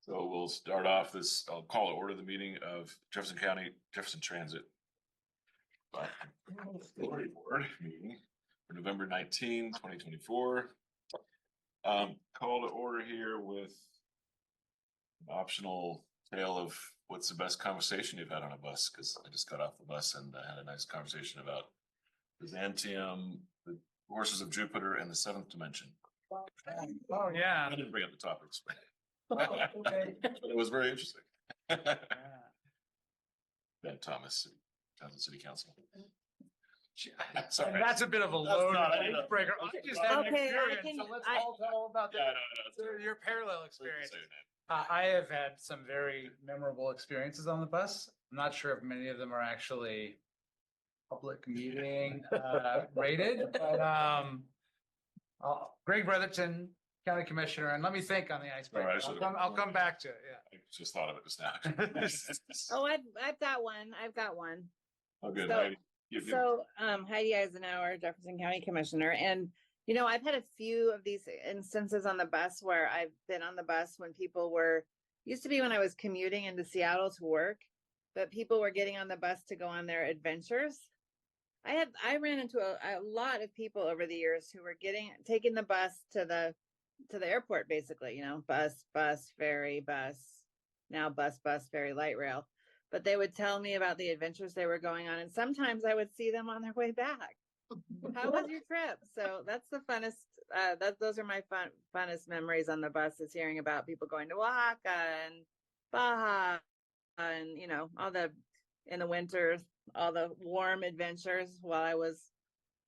So we'll start off this, I'll call to order the meeting of Jefferson County, Jefferson Transit. Authority Board meeting for November 19, 2024. Call to order here with an optional tale of what's the best conversation you've had on a bus, because I just got off the bus and I had a nice conversation about Byzantium, the Horses of Jupiter, and the Seventh Dimension. Oh, yeah. I didn't bring up the topics. Okay. But it was very interesting. Yeah. Ben Thomas, Townsend City Council. Sorry. And that's a bit of a That's load not- I know. breaker. I just had an Okay, experience, so let's all tell about Yeah, no, your parallel experience. Say your name. I have had some very memorable experiences on the bus. I'm not sure if many of them are actually public meeting rated, but Greg Brotherton, County Commissioner, and let me think on the icebreaker. All right, I'll come back to it. I just thought of it just now. Oh, I've got one. I've got one. Oh, good. So- Heidi. Give- So, Heidi Eisenhower, Jefferson County Commissioner, and I've had a few of these instances on the bus where I've been on the bus when people used to be when I was commuting into Seattle to work, but people were getting on the bus to go on their adventures. I ran into a lot of people over the years who were taking the bus to the airport, basically, bus, ferry, bus, now bus, ferry, light rail. But they would tell me about the adventures they were going on. And sometimes I would see them on their way back. How was your trip? So that's the funnest, those are my funnest memories on the bus, is hearing about people going to Oaxaca and Baja and, in the winter, all the warm adventures while I was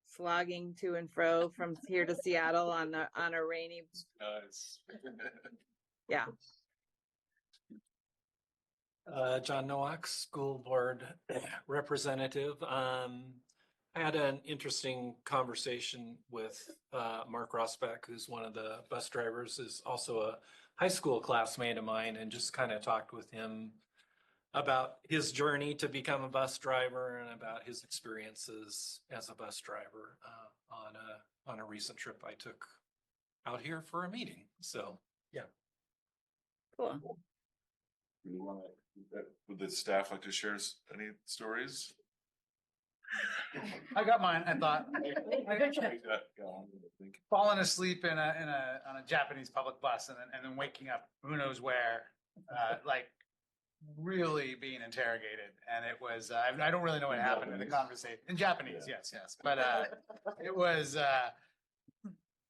slogging to and fro from here to Seattle on a rainy. Guys. Yeah. John Nowak, school board representative. I had an interesting conversation with Mark Rosbeck, who's one of the bus drivers, is also a high school classmate of mine, and just kind of talked with him about his journey to become a bus driver and about his experiences as a bus driver on a recent trip I took out here for a meeting. So, yeah. Cool. Would the staff like to share any stories? I got mine. I thought Go on, falling asleep on a Japanese public bus and then waking up who knows where, like really being interrogated. And it was I don't really know what happened in the conversation in Japanese. Yeah. Yes, but it was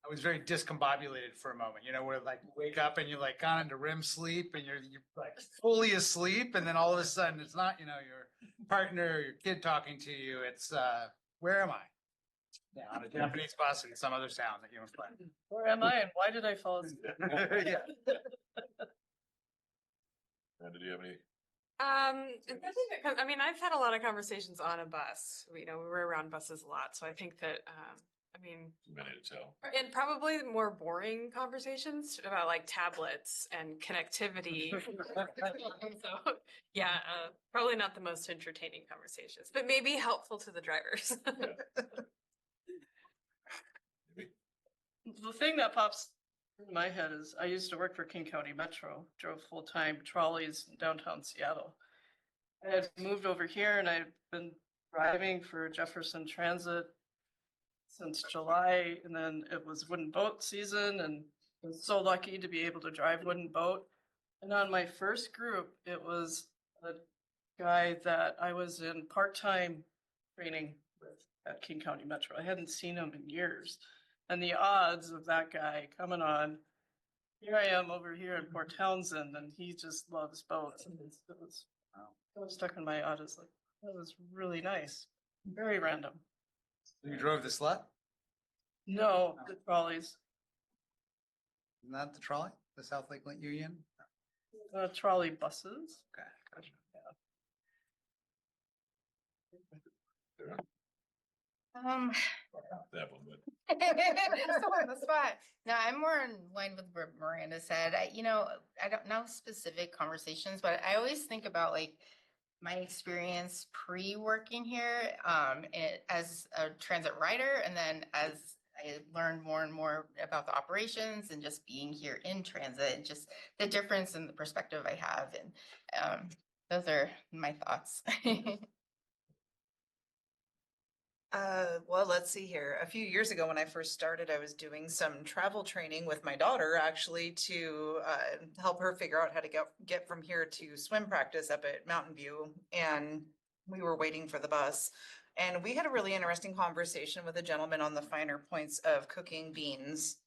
I was very discombobulated for a moment, where like you wake up and you're like gone into REM sleep and you're like fully asleep, and then all of a sudden it's not your partner or your kid talking to you, it's where am I? Yeah, on a Japanese bus in some other sound that you must play. Where am I and why did I fall asleep? Yeah. And did you have any? I've had a lot of conversations on a bus. We were around buses a lot, so I think that Many to tell. and probably more boring conversations about like tablets and connectivity. So yeah, probably not the most entertaining conversations, but maybe helpful to the drivers. Maybe. The thing that pops in my head is I used to work for King County Metro, drove full-time trolleys in downtown Seattle. I had moved over here and I've been driving for Jefferson Transit since July, and then it was wooden boat season, and I was so lucky to be able to drive wooden boat. And on my first group, it was a guy that I was in part-time training with at King County Metro. I hadn't seen him in years. And the odds of that guy coming on, here I am over here in Port Townsend, and he just loves boats. And it was stuck in my odd. It's like, that was really nice. Very random. You drove the slut? No, the trolleys, Not the trolley? The South Lake Link Union? trolley buses. Okay, gotcha. That one, but So on the spot. No, I'm more in line with what Miranda said. I don't know specific conversations, but I always think about like my experience pre-working here, as a transit rider, and then as I learned more and more about the operations and just being here in transit, and just the difference in the perspective I have. And those are my thoughts. Well, let's see here. A few years ago, when I first started, I was doing some travel training with my daughter actually to help her figure out how to get from here to swim practice up at Mountain View. And we were waiting for the bus. And we had a really interesting conversation with a gentleman on the finer points of cooking beans.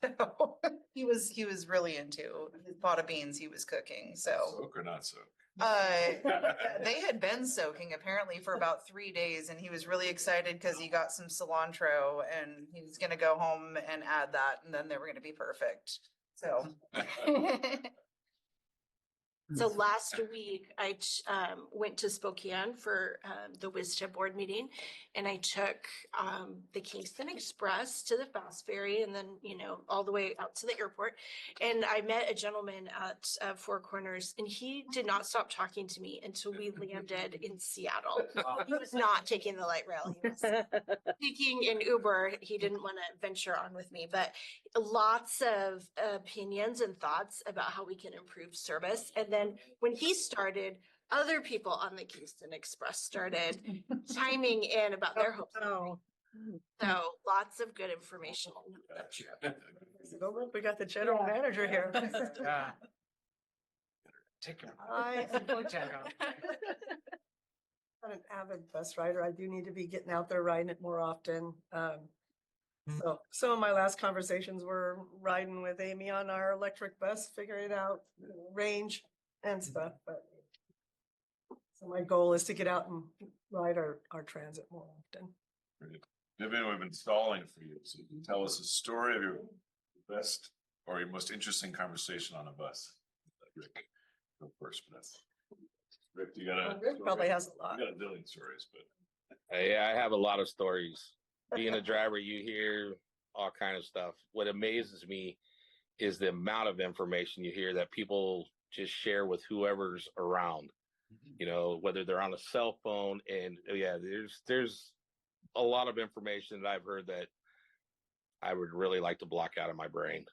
So he was really into his pot of beans he was cooking, so. Soak or not soak? They had been soaking apparently for about 3 days, and he was really excited because he got some cilantro and he was gonna go home and add that, and then they were gonna be perfect. So. So last week, I went to Spokane for the WISTA board meeting, and I took the Kingston Express to the Fast Ferry, and then, you know, all the way out to the airport. And I met a gentleman at Four Corners, and he did not stop talking to me until we landed in Seattle. He was not taking the light rail. He was taking an Uber. He didn't want to venture on with me, but lots of opinions and thoughts about how we can improve service. And then when he started, other people on the Kingston Express started chiming in about their hopes. Oh. So lots of good information. We got the general manager here. Yeah. Take your. I Check out. I'm an avid bus rider. I do need to be getting out there riding it more often. So some of my last conversations were riding with Amy on our electric bus, figuring out range and stuff, but. So my goal is to get out and ride our transit more often. Great. Vivian, we've been stalling for you, so you can tell us a story of your best or your most interesting conversation on a bus. Rick, go first, but that's. Rick, you got a. Rick probably has a lot. You got a zillion stories, but. Yeah, I have a lot of stories. Being a driver, you hear all kind of stuff. What amazes me is the amount of information you hear that people just share with whoever's around. You know, whether they're on a cell phone, and yeah, there's a lot of information that I've heard that I would really like to block out of my brain.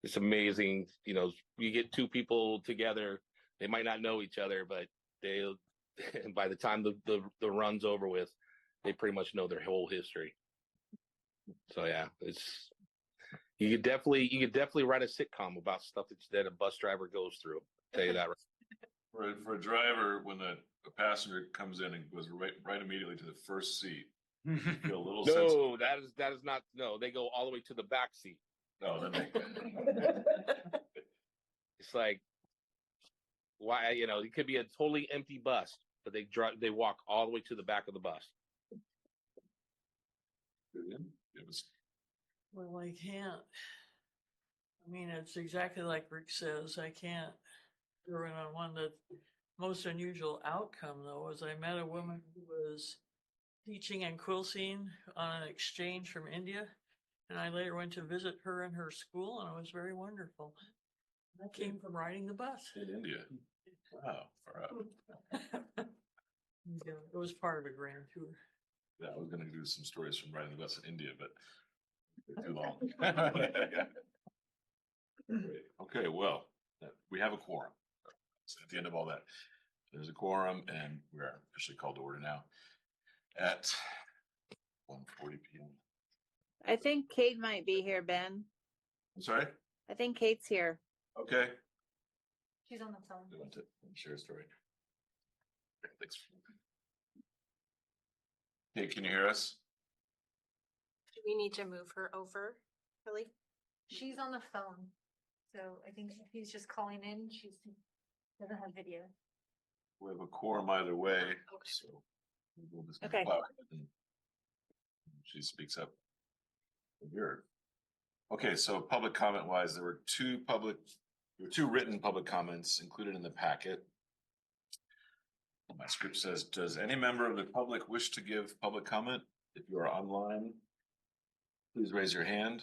It's amazing, you know, you get two people together, they might not know each other, but they by the time the run's over with, they pretty much know their whole history. So yeah, you could definitely write a sitcom about stuff that a bus driver goes through. I'll tell you that. For a driver, when a passenger comes in and goes right immediately to the first seat, you feel a little sense. No, that is not. No, they go all the way to the back seat. No, then they. It's like, why? You know, it could be a totally empty bus, but they walk all the way to the back of the bus. It was. Well, I can't. I mean, it's exactly like Rick says, I can't throw in on one. The most unusual outcome, though, was I met a woman who was teaching and quilting on an exchange from India. And I later went to visit her in her school, and it was very wonderful. That came from riding the bus. In India. Wow, far out. Yeah, it was part of a grand tour. Yeah, I was gonna do some stories from riding the bus in India, but they're too long. Great. Okay, well, we have a quorum. So at the end of all that, there's a quorum, and we're officially called to order now at 1:40 p.m. I think Kate might be here, Ben. I'm sorry? I think Kate's here. Okay. She's on the phone. I want to share a story. Thanks. Hey, can you hear us? Do we need to move her over, Kelly? She's on the phone, so I think he's just calling in. She's doesn't have video. We have a quorum either way, so we'll just. Okay. allow it and she speaks up. Here. Okay, so public comment wise, there were two written public comments included in the packet. My script says, does any member of the public wish to give public comment? If you are online, please raise your hand.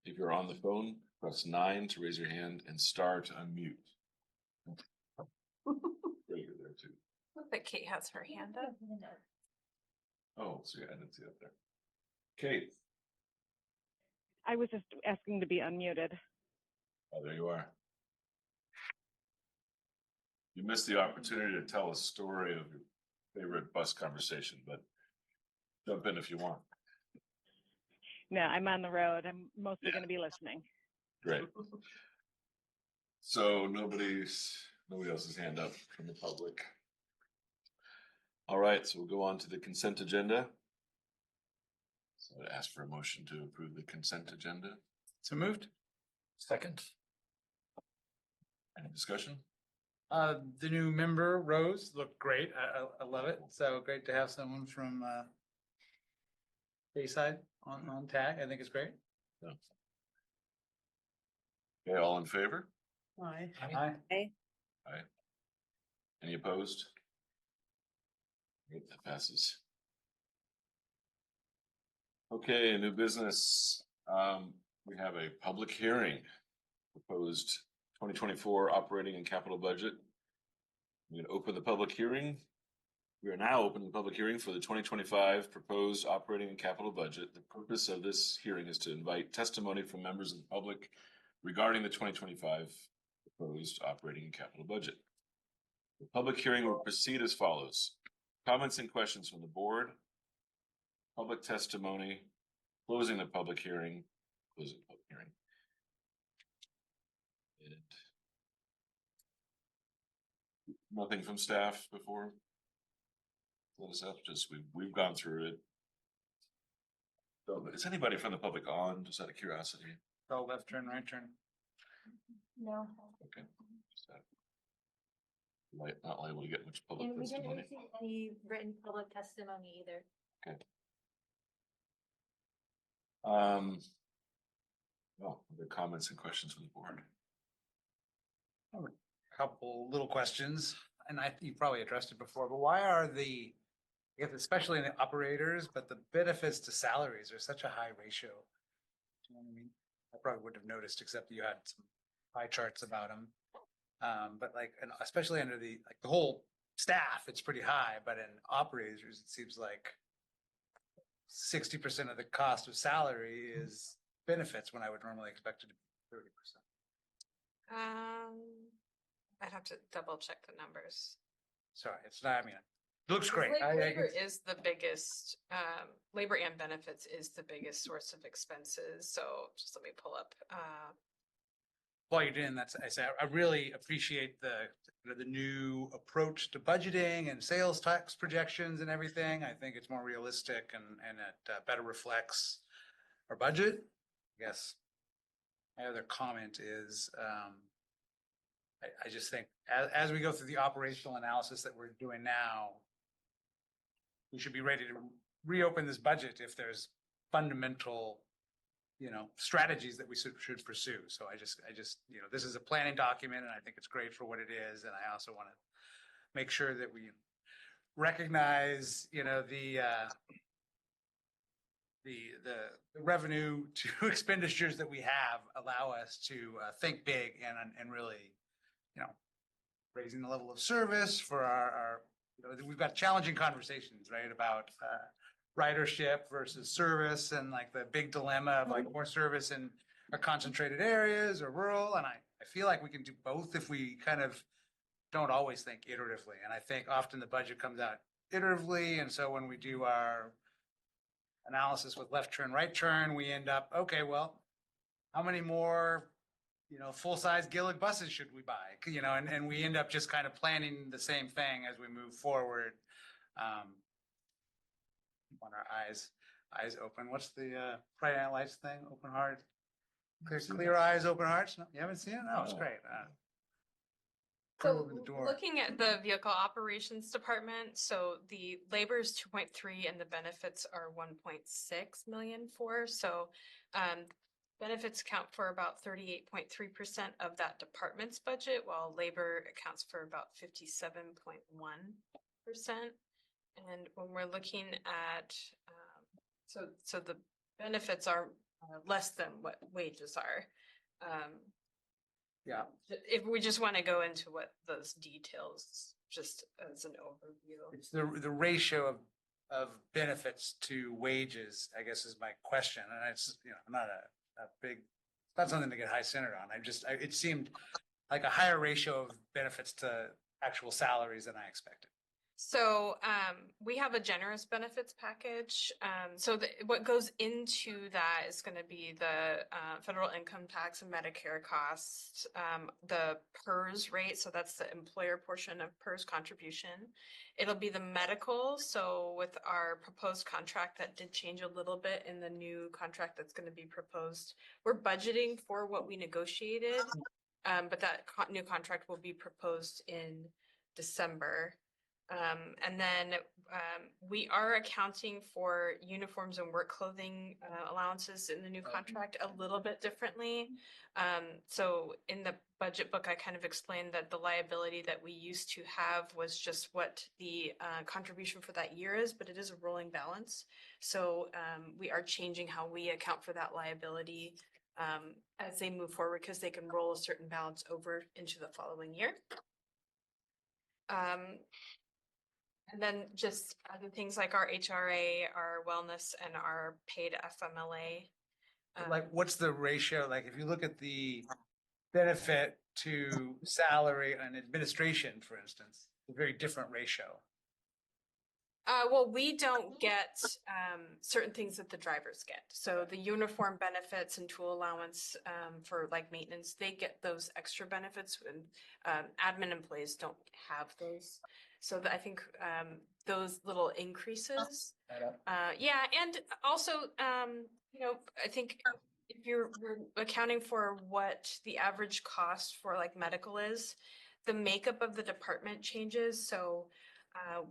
If you're on the phone, press 9 to raise your hand and star to unmute. There, you're there too. But Kate has her hand up. Oh, so yeah, I didn't see that there. Kate, I was just asking to be unmuted. oh, there you are. You missed the opportunity to tell a story of your favorite bus conversation, but jump in if you want. No, I'm on the road. I'm mostly going to be listening. Great. So nobody else's hand up from the public. All right, so we'll go on to the consent agenda. So I'd ask for a motion to approve the consent agenda. So moved. Second. Any discussion? The new member, Rose, looked great. I love it. So great to have someone from, Bayside on tag. I think it's great. Okay, all in favor? Aye. Aye. Any opposed? Great, that passes. Okay, new business. We have a public hearing. Proposed 2024 operating and capital budget. We're gonna open the public hearing. We are now opening the public hearing for the 2025 proposed operating and capital budget. The purpose of this hearing is to invite testimony from members of the public regarding the 2025 proposed operating and capital budget. The public hearing will proceed as follows. Comments and questions from the board, public testimony, closing the public hearing, closing the public hearing. And nothing from staff before. Let us up, just we've gone through it. So, is anybody from the public on, just out of curiosity? Oh, left turn, right turn. No. Okay. Just that. Not liable to get much public And we didn't testimony. receive any written public testimony either. Well, other comments and questions from the board. Couple little questions, and you probably addressed it before, but why are I guess especially in the operators, but the benefits to salaries are such a high ratio? Do you know what I mean? I probably wouldn't have noticed, except you had some pie charts about them. But like, and especially under the whole staff, it's pretty high, but in operators, it seems like 60% of the cost of salary is benefits, when I would normally expect it to be 30%. I'd have to double check the numbers. Sorry, it's not, I mean, it looks great. Labor is the biggest, labor and benefits is the biggest source of expenses. So just let me pull up. While you're doing that, I really appreciate the new approach to budgeting and sales tax projections and everything. I think it's more realistic and it better reflects our budget. I guess my other comment is, I just think as we go through the operational analysis that we're doing now, we should be ready to reopen this budget if there's fundamental, strategies that we should pursue. So I just, this is a planning document and I think it's great for what it is. And I also want to make sure that we recognize, the revenue to expenditures that we have allow us to think big and really, raising the level of service for our we've got challenging conversations, right, about ridership versus service and like the big dilemma of like more service in our concentrated areas or rural. And I feel like we can do both if we kind of don't always think iteratively. And I think often the budget comes out iteratively. And so when we do our analysis with left turn, right turn, we end up, okay, well, how many more, full-size Gillig buses should we buy? And we end up just kind of planning the same thing as we move forward. Want our eyes open. What's the Friday Night Lights thing? Open heart, clear eyes, open hearts. No, you haven't seen it? No, it's great. So Open the door. looking at the vehicle operations department, so the labor is 2.3 and the benefits are 1.6 million for. So benefits account for about 38.3% of that department's budget, while labor accounts for about 57.1%. And when we're looking at, so the benefits are less than what wages are. Yeah. If we just want to go into what those details, just as an overview. It's the ratio of of benefits to wages, I guess is my question. And it's, I'm not a big, not something to get high centered on. It seemed like a higher ratio of benefits to actual salaries than I expected. So we have a generous benefits package. So what goes into that is going to be the federal income tax and Medicare costs, the PERS rate. So that's the employer portion of PERS contribution. It'll be the medical. So with our proposed contract that did change a little bit in the new contract that's going to be proposed, we're budgeting for what we negotiated, but that new contract will be proposed in December. And then we are accounting for uniforms and work clothing allowances in the new contract a little bit differently. So in the budget book, I kind of explained that the liability that we used to have was just what the contribution for that year is, but it is a rolling balance. So we are changing how we account for that liability as they move forward, because they can roll a certain balance over into the following year. And then just other things like our HRA, our wellness, and our paid FMLA. Like, what's the ratio? Like, if you look at the benefit to salary and administration, for instance, a very different ratio. Well, we don't get certain things that the drivers get. So the uniform benefits and tool allowance for like maintenance, they get those extra benefits, and admin employees don't have those. So I think those little increases. Yeah, and also, I think if we're accounting for what the average cost for like medical is, the makeup of the department changes. So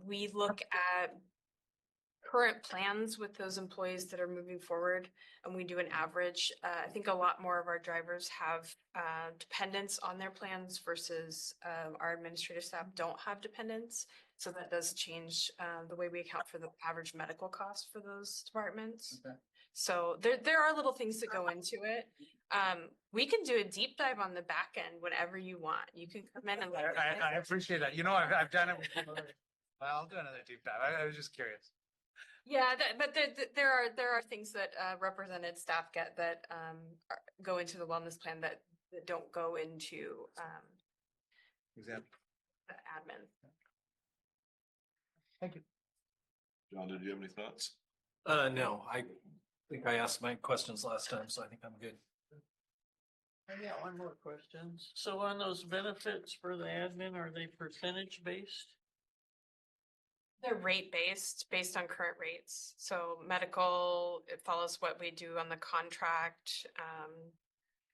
we look at current plans with those employees that are moving forward, and we do an average. I think a lot more of our drivers have dependents on their plans versus our administrative staff don't have dependents. So that does change the way we account for the average medical cost for those departments. Okay. So there are little things that go into it. We can do a deep dive on the back end whenever you want. You can come in and I appreciate that. I've done it with another. I'll do another deep dive. I was just curious. Yeah, but there are things that represented staff get that go into the wellness plan that don't go into Example. the admin. Thank you. John, did you have any thoughts? No, I think I asked my questions last time, so I think I'm good. I got one more question. So on those benefits for the admin, are they percentage based? They're rate based on current rates. So medical, it follows what we do on the contract.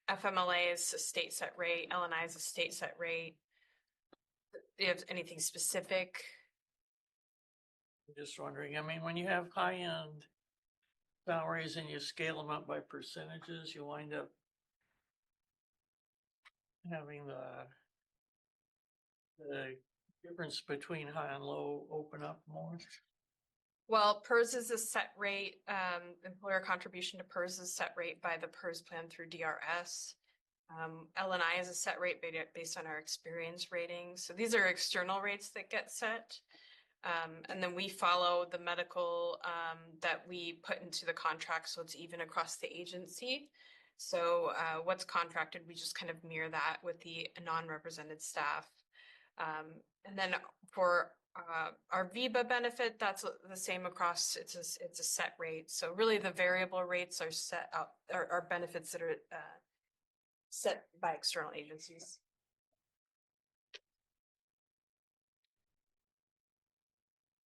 FMLA is a state set rate. LNI is a state set rate. Do you have anything specific? I'm just wondering, I mean, when you have high end salaries and you scale them up by percentages, you wind up having the difference between high and low open up more. Well, PERS is a set rate. Employer contribution to PERS is set rate by the PERS plan through DRS. LNI is a set rate based on our experience rating. So these are external rates that get set. And then we follow the medical that we put into the contract, so it's even across the agency. So what's contracted, we just kind of mirror that with the non-represented staff. And then for our VIBA benefit, that's the same across, it's a set rate. So really the variable rates are set out, are benefits that are set by external agencies.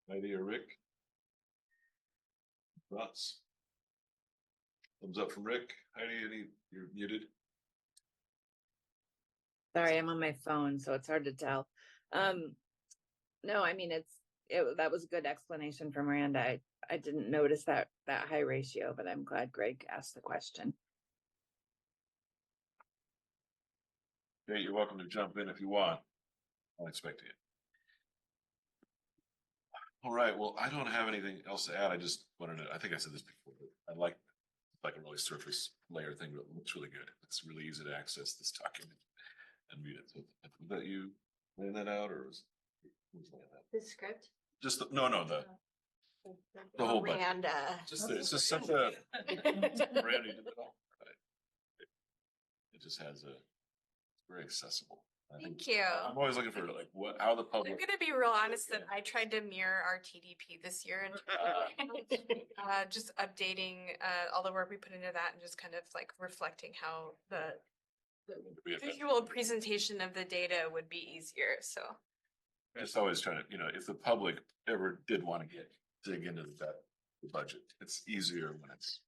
Heidi or Rick? Thoughts? Thumbs up from Rick. Heidi, you're muted. Sorry, I'm on my phone, so it's hard to tell. No, I mean, that was a good explanation from Miranda. I didn't notice that high ratio, but I'm glad Greg asked the question. Okay, you're welcome to jump in if you want. I'll expect you. All right, well, I don't have anything else to add. I just wanted to, I think I said this before, but I like a really surface layer thing that looks really good. It's really easy to access this document and read it. So was that you laying that out, or was laying that? The script? Just the The whole budget. Miranda. It's just such a Randy did it all. Right. It just has it's very accessible. I think Thank you. I'm always looking for like how the I'm public. gonna be real honest that I tried to mirror our TDP this year and just updating all the work we put into that and just kind of like reflecting how the visual presentation of the data would be easier. So Just always trying to, if the public ever did want to dig into the budget, it's easier when it's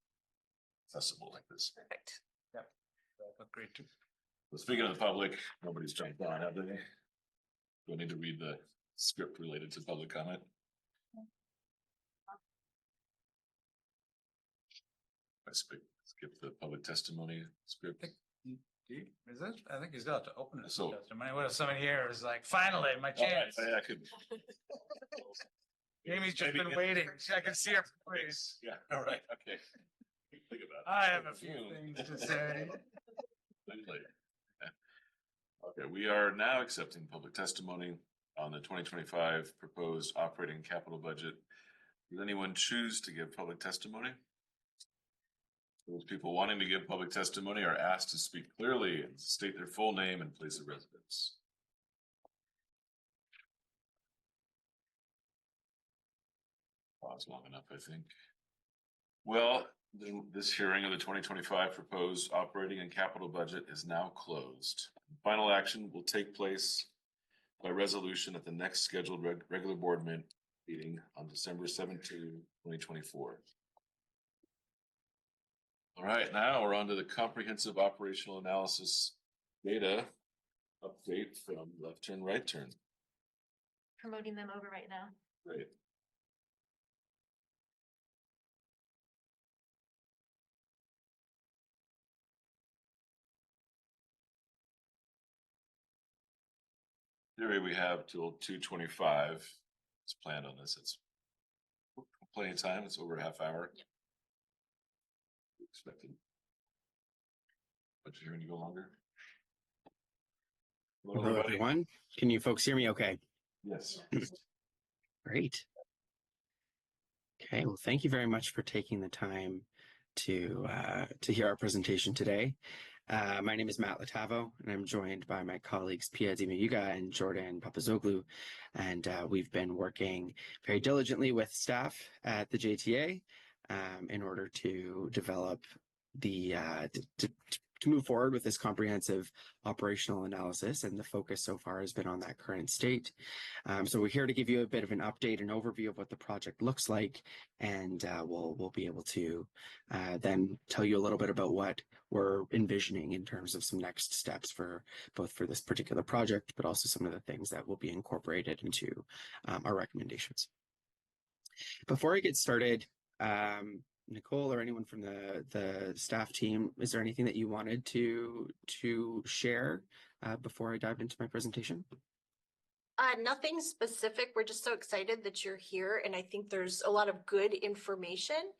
accessible like this. perfect. Great too. But speaking of the public, nobody's jumped on, have they? Do I need to read the script related to public comment? I skip the public testimony script. Is it? I think he's got to open it. So- Testimony. What if somebody here is like, finally, my chance? I could. Amy's just Maybe been in- waiting. I can see her face. Yeah, all right, okay. Think about it. I have a few things to say. Later. Okay, we are now accepting public testimony on the 2025 proposed operating capital budget. Does anyone choose to give public testimony? Those people wanting to give public testimony are asked to speak clearly and state their full name and place of residence. Pause long enough, I think. Well, then this hearing of the 2025 proposed operating and capital budget is now closed. Final action will take place by resolution at the next scheduled regular board meeting on December 17, 2024. All right, now we're on to the comprehensive operational analysis data update from left turn, right turn. Promoting them over right now. Great. Theory, we have till 2:25. It's planned on this. It's plenty of time. It's over a half hour. Expected. But you're hearing you go longer. Hello, everyone. Can you folks hear me okay? Yes. Great. Okay, well, thank you very much for taking the time to hear our presentation today. My name is Matt Latavo, and I'm joined by my colleagues Pia Dimayuga and Jordan Papazoglu. And we've been working very diligently with staff at the JTA in order to develop the to move forward with this comprehensive operational analysis, and the focus so far has been on that current state. So we're here to give you a bit of an update and overview of what the project looks like, and we'll be able to then tell you a little bit about what we're envisioning in terms of some next steps for both for this particular project, but also some of the things that will be incorporated into our recommendations. Before I get started, Nicole or anyone from the staff team, is there anything that you wanted to share before I dive into my presentation? Nothing specific. We're just so excited that you're here. And I think there's a lot of good information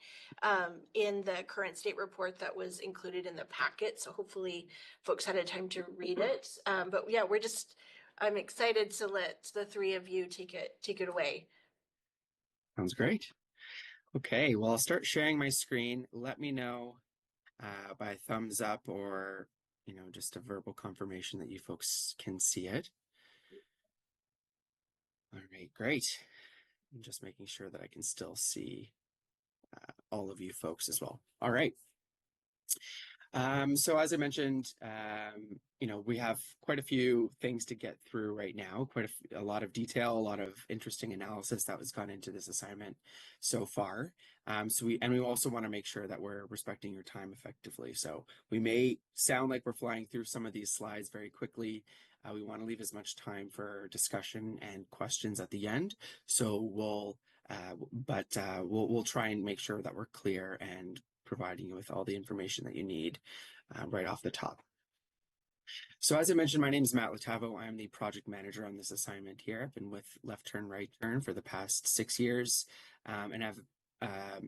in the current state report that was included in the packet. So hopefully folks had a time to read it. But yeah, I'm excited to let the three of you take it away. Sounds great. Okay, well, I'll start sharing my screen. Let me know by thumbs up or, just a verbal confirmation that you folks can see it. All right, great. I'm just making sure that I can still see all of you folks as well. All right. So as I mentioned, we have quite a few things to get through right now, quite a lot of detail, a lot of interesting analysis that was gone into this assignment so far. We also want to make sure that we're respecting your time effectively. So we may sound like we're flying through some of these slides very quickly. We want to leave as much time for discussion and questions at the end. So we'll try and make sure that we're clear and providing you with all the information that you need right off the top. So as I mentioned, my name is Matt Latavo. I'm the project manager on this assignment here. I've been with Left Turn, Right Turn for the past 6 years and have a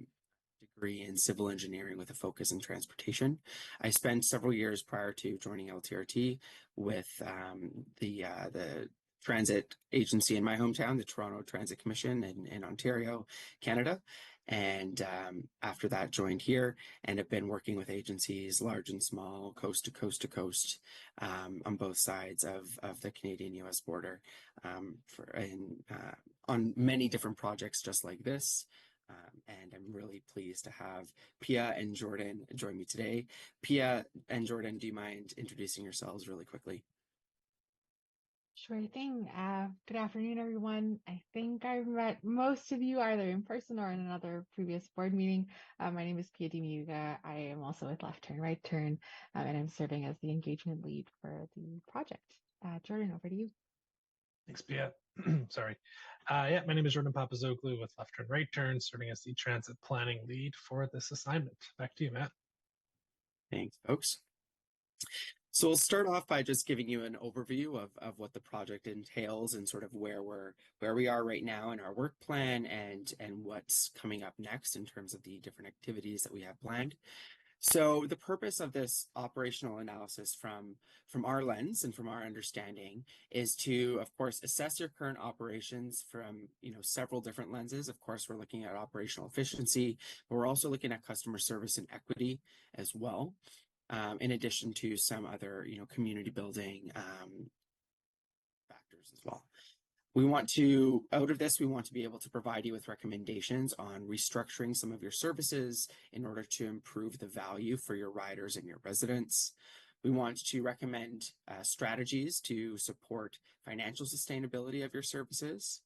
degree in civil engineering with a focus in transportation. I spent several years prior to joining LTRT with the transit agency in my hometown, the Toronto Transit Commission in Ontario, Canada. And after that, joined here and have been working with agencies, large and small, coast to coast to coast, on both sides of the Canadian-US border, on many different projects just like this. And I'm really pleased to have Pia and Jordan join me today. Pia and Jordan, do you mind introducing yourselves really quickly? Sure thing. Good afternoon, everyone. I think I've met most of you either in person or in another previous board meeting. My name is Pia Dimiuga. I am also with Left Turn, Right Turn, and I'm serving as the engagement lead for the project. Jordan, over to you. Thanks, Pia. Sorry. Yeah, my name is Jordan Papazoglu with Left Turn, Right Turn, serving as the transit planning lead for this assignment. Back to you, Matt. Thanks, folks. So we'll start off by just giving you an overview of what the project entails and sort of where we are right now in our work plan and what's coming up next in terms of the different activities that we have planned. So the purpose of this operational analysis from our lens and from our understanding is to, of course, assess your current operations from, several different lenses. Of course, we're looking at operational efficiency, but we're also looking at customer service and equity as well. In addition to some other, community building factors as well. Out of this, we want to be able to provide you with recommendations on restructuring some of your services in order to improve the value for your riders and your residents. We want to recommend strategies to support financial sustainability of your services.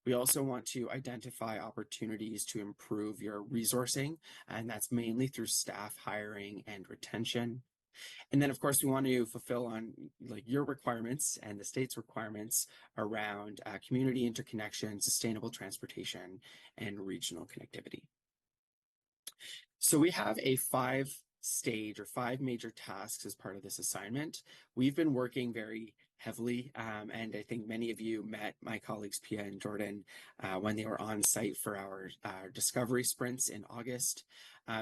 We also want to identify opportunities to improve your resourcing, and that's mainly through staff hiring and retention. And then, of course, we want to fulfill on your requirements and the state's requirements around community interconnection, sustainable transportation, and regional connectivity. So we have a 5-stage or 5 major tasks as part of this assignment. We've been working very heavily, and I think many of you met my colleagues Pia and Jordan when they were on site for our discovery sprints in August.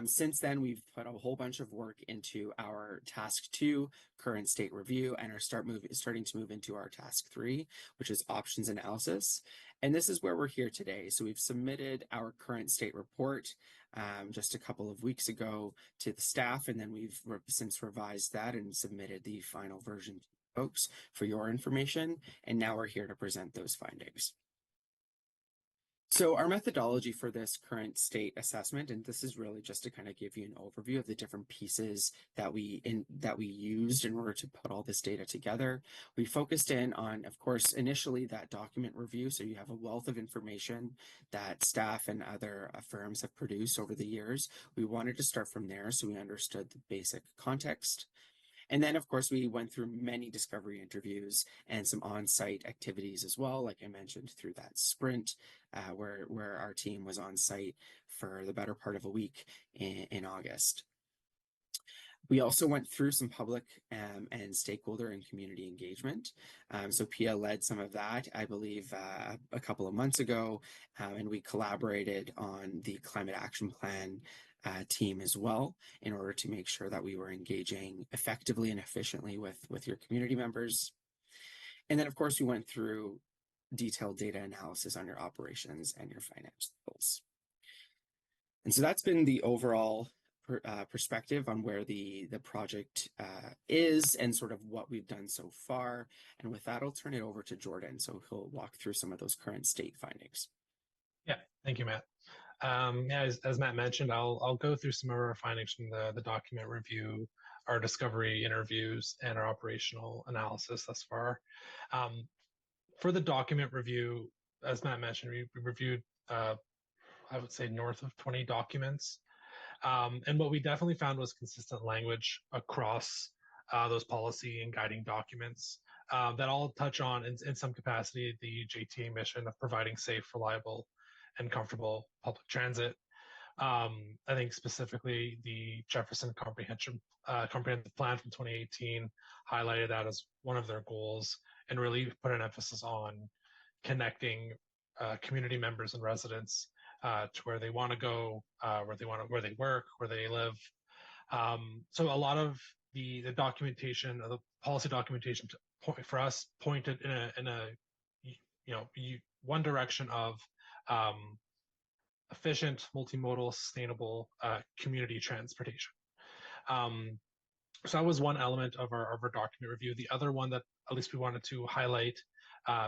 Since then, we've put a whole bunch of work into our task 2, current state review, and are starting to move into our task 3, which is options analysis. And this is where we're here today. So we've submitted our current state report just a couple of weeks ago to the staff, and then we've since revised that and submitted the final version to folks for your information. And now we're here to present those findings. So our methodology for this current state assessment, and this is really just to kind of give you an overview of the different pieces that we used in order to put all this data together. We focused in on, of course, initially that document review. So you have a wealth of information that staff and other firms have produced over the years. We wanted to start from there so we understood the basic context. And then, of course, we went through many discovery interviews and some on-site activities as well, like I mentioned, through that sprint where our team was on site for the better part of a week in August. We also went through some public and stakeholder and community engagement. So Pia led some of that, I believe, a couple of months ago, and we collaborated on the Climate Action Plan team as well in order to make sure that we were engaging effectively and efficiently with your community members. And then, of course, we went through detailed data analysis on your operations and your financials. And so that's been the overall perspective on where the project is and sort of what we've done so far. And with that, I'll turn it over to Jordan, so he'll walk through some of those current state findings. Yeah, thank you, Matt. As Matt mentioned, I'll go through some of our findings from the document review, our discovery interviews, and our operational analysis thus far. For the document review, as Matt mentioned, we reviewed, I would say, north of 20 documents. And what we definitely found was consistent language across those policy and guiding documents that all touch on, in some capacity, the JTA mission of providing safe, reliable, and comfortable public transit. I think specifically the Jefferson Comprehensive Plan from 2018 highlighted that as one of their goals and really put an emphasis on connecting community members and residents to where they want to go, where they work, where they live. So a lot of the documentation, the policy documentation for us pointed in a one direction of efficient, multimodal, sustainable community transportation. So that was one element of our document review. The other one that at least we wanted to highlight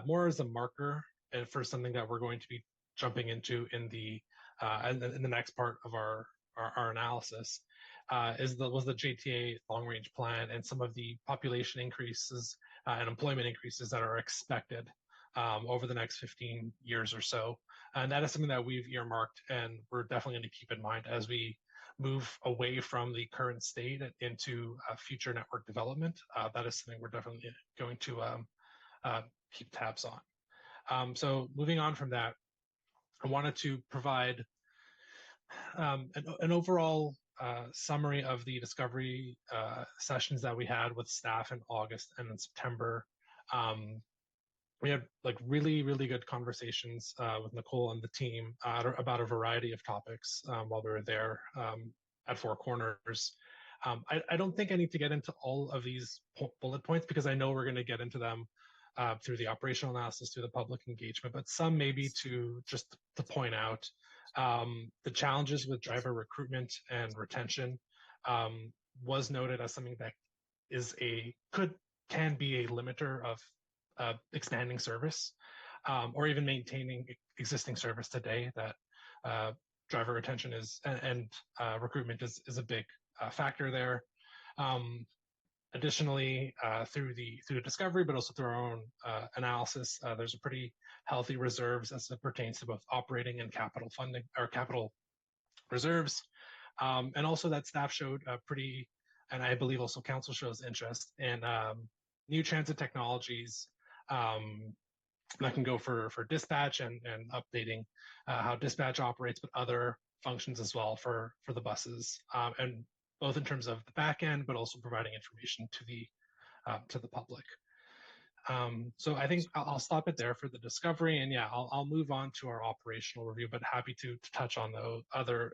more as a marker and for something that we're going to be jumping into in the next part of our analysis was the JTA long range plan and some of the population increases and employment increases that are expected over the next 15 years or so. And that is something that we've earmarked and we're definitely going to keep in mind as we move away from the current state into future network development. That is something we're definitely going to keep tabs on. So moving on from that, I wanted to provide an overall summary of the discovery sessions that we had with staff in August and in September. We had like really, really good conversations with Nicole and the team about a variety of topics while we were there at Four Corners. I don't think I need to get into all of these bullet points because I know we're going to get into them through the operational analysis, through the public engagement, but some maybe to just to point out the challenges with driver recruitment and retention was noted as something that is can be a limiter of expanding service or even maintaining existing service today. That driver retention and recruitment is a big factor there. Additionally, through the discovery, but also through our own analysis, there's a pretty healthy reserves as it pertains to both operating and capital funding or capital reserves. And also that staff showed a pretty, and I believe also council shows interest in new transit technologies that can go for dispatch and updating how dispatch operates, but other functions as well for the buses, and both in terms of the back end, but also providing information to the public. So I think I'll stop it there for the discovery, and yeah, I'll move on to our operational review, but happy to touch on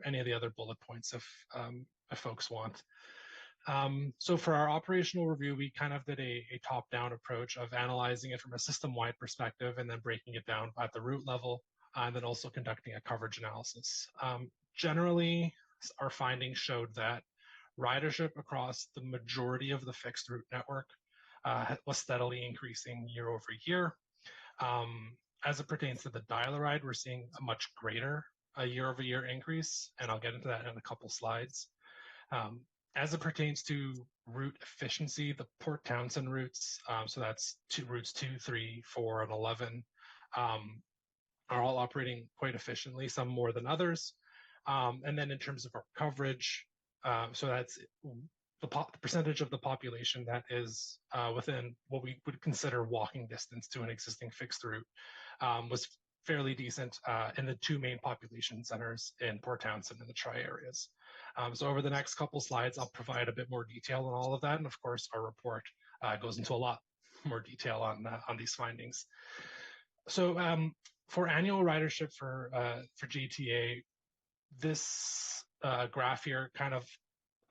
any of the other bullet points if folks want. So for our operational review, we kind of did a top-down approach of analyzing it from a system-wide perspective and then breaking it down at the route level, and then also conducting a coverage analysis. Generally, our findings showed that ridership across the majority of the fixed route network was steadily increasing year over year. As it pertains to the dial-a-ride, we're seeing a much greater year-over-year increase, and I'll get into that in a couple slides. As it pertains to route efficiency, the Port Townsend routes, so that's routes 2, 3, 4, and 11, are all operating quite efficiently, some more than others. And then in terms of our coverage, so that's the percentage of the population that is within what we would consider walking distance to an existing fixed route was fairly decent in the two main population centers in Port Townsend and the tri-areas. So over the next couple slides, I'll provide a bit more detail on all of that. And of course, our report goes into a lot more detail on these findings. So for annual ridership for GTA, this graph here kind of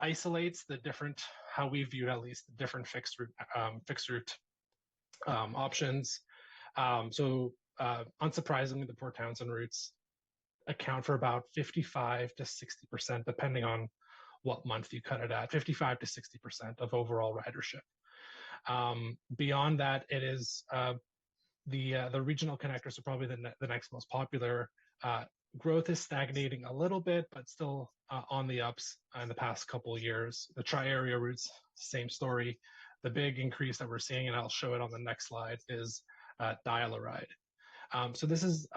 isolates the different, how we viewed at least the different fixed route options. So unsurprisingly, the Port Townsend routes account for about 55 to 60%, depending on what month you cut it at, 55 to 60% of overall ridership. Beyond that, it is the regional connectors are probably the next most popular. Growth is stagnating a little bit, but still on the ups in the past couple of years. The tri-area routes, same story. The big increase that we're seeing, and I'll show it on the next slide, is dial-a-ride. So this is,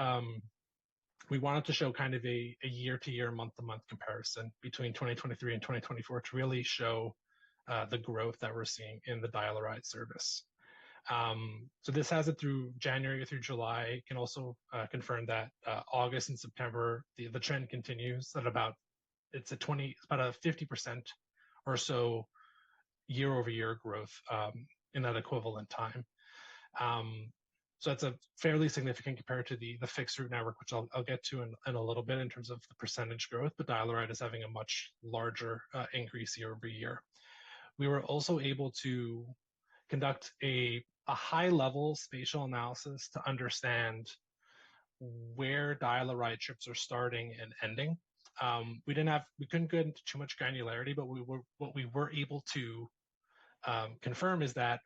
we wanted to show kind of a year-to-year, month-to-month comparison between 2023 and 2024 to really show the growth that we're seeing in the dial-a-ride service. So this has it through January through July. You can also confirm that August and September, the trend continues at about, it's about a 50% or so year-over-year growth in that equivalent time. So that's a fairly significant compared to the fixed route network, which I'll get to in a little bit in terms of the percentage growth, but dial-a-ride is having a much larger increase year over year. We were also able to conduct a a high level spatial analysis to understand where dial-a-ride trips are starting and ending. We couldn't go into too much granularity, but what we were able to confirm is that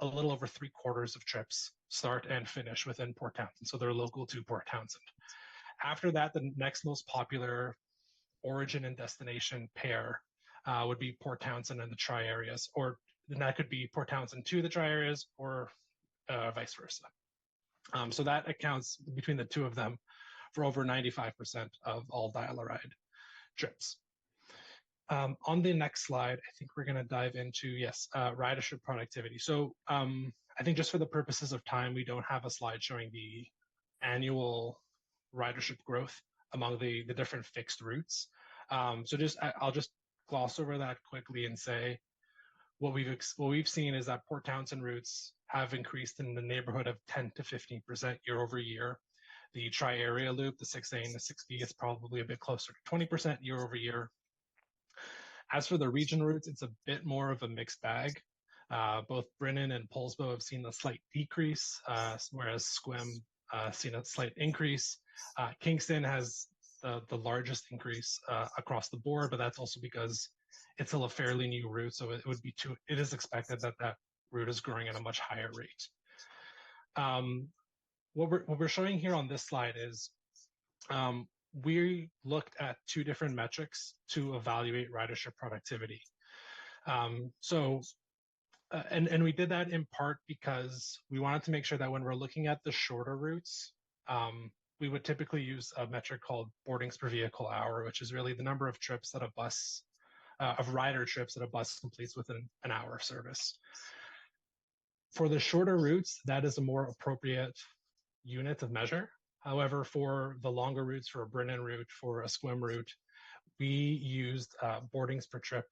a little over 3/4 of trips start and finish within Port Townsend. So they're local to Port Townsend. After that, the next most popular origin and destination pair would be Port Townsend and the tri-areas, or then that could be Port Townsend to the tri-areas or vice versa. So that accounts between the two of them for over 95% of all dial-a-ride trips. On the next slide, I think we're going to dive into, yes, ridership productivity. So I think just for the purposes of time, we don't have a slide showing the annual ridership growth among the different fixed routes. So I'll just gloss over that quickly and say what we've seen is that Port Townsend routes have increased in the neighborhood of 10 to 15% year over year. The tri-area loop, the 6A and the 6B, is probably a bit closer to 20% year over year. As for the region routes, it's a bit more of a mixed bag. Both Brennan and Poulsbo have seen a slight decrease, whereas Sequim seen a slight increase. Kingston has the largest increase across the board, but that's also because it's still a fairly new route, so it is expected that route is growing at a much higher rate. What we're showing here on this slide is we looked at two different metrics to evaluate ridership productivity. And we did that in part because we wanted to make sure that when we're looking at the shorter routes, we would typically use a metric called boardings per vehicle hour, which is really the number of trips that of rider trips that a bus completes within an hour of service. For the shorter routes, that is a more appropriate unit of measure. However, for the longer routes, for a Brennan route, for a Sequim route, we used boardings per trip,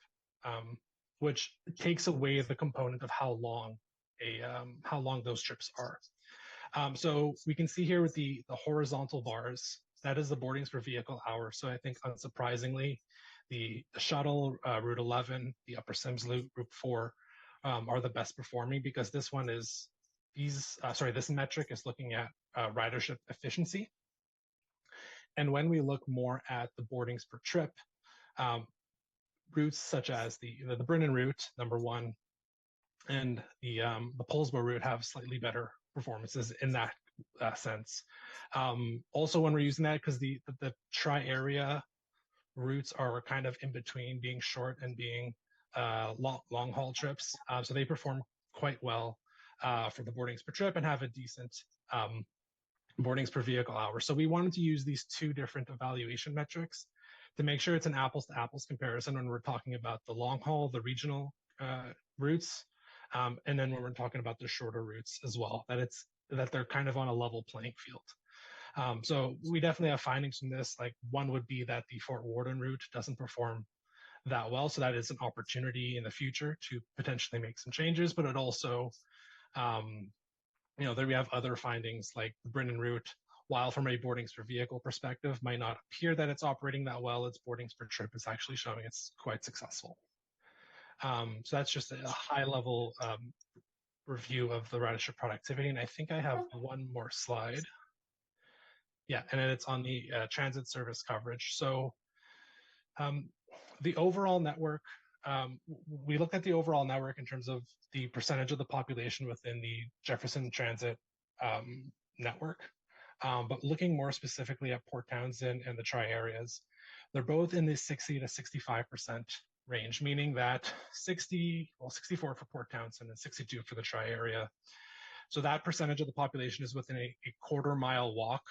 which takes away the component of how long those trips are. So we can see here with the horizontal bars, that is the boardings per vehicle hour. So I think unsurprisingly, the shuttle, Route 11, the Upper Sims Loop, Route 4 are the best performing because this metric is looking at ridership efficiency. And when we look more at the boardings per trip, routes such as the Brennan route, number one, and the Poulsbo route have slightly better performances in that sense. Also, when we're using that, because the tri-area routes are kind of in between being short and being long haul trips, so they perform quite well for the boardings per trip and have a decent boardings per vehicle hour. So we wanted to use these two different evaluation metrics to make sure it's an apples to apples comparison when we're talking about the long haul, the regional routes, and then when we're talking about the shorter routes as well, that they're kind of on a level playing field. So we definitely have findings from this. Like one would be that the Fort Worden route doesn't perform that well. So that is an opportunity in the future to potentially make some changes, but it also, there we have other findings like the Brennan route, while from a boardings per vehicle perspective might not appear that it's operating that well, its boardings per trip is actually showing it's quite successful. So that's just a high level review of the ridership productivity. And I think I have one more slide. Yeah, and then it's on the transit service coverage. So the overall network, we looked at the overall network in terms of the percentage of the population within the Jefferson Transit network. But looking more specifically at Port Townsend and the tri-areas, they're both in the 60 to 65% range, meaning that 64 for Port Townsend and 62 for the tri-area. So that percentage of the population is within a quarter-mile walk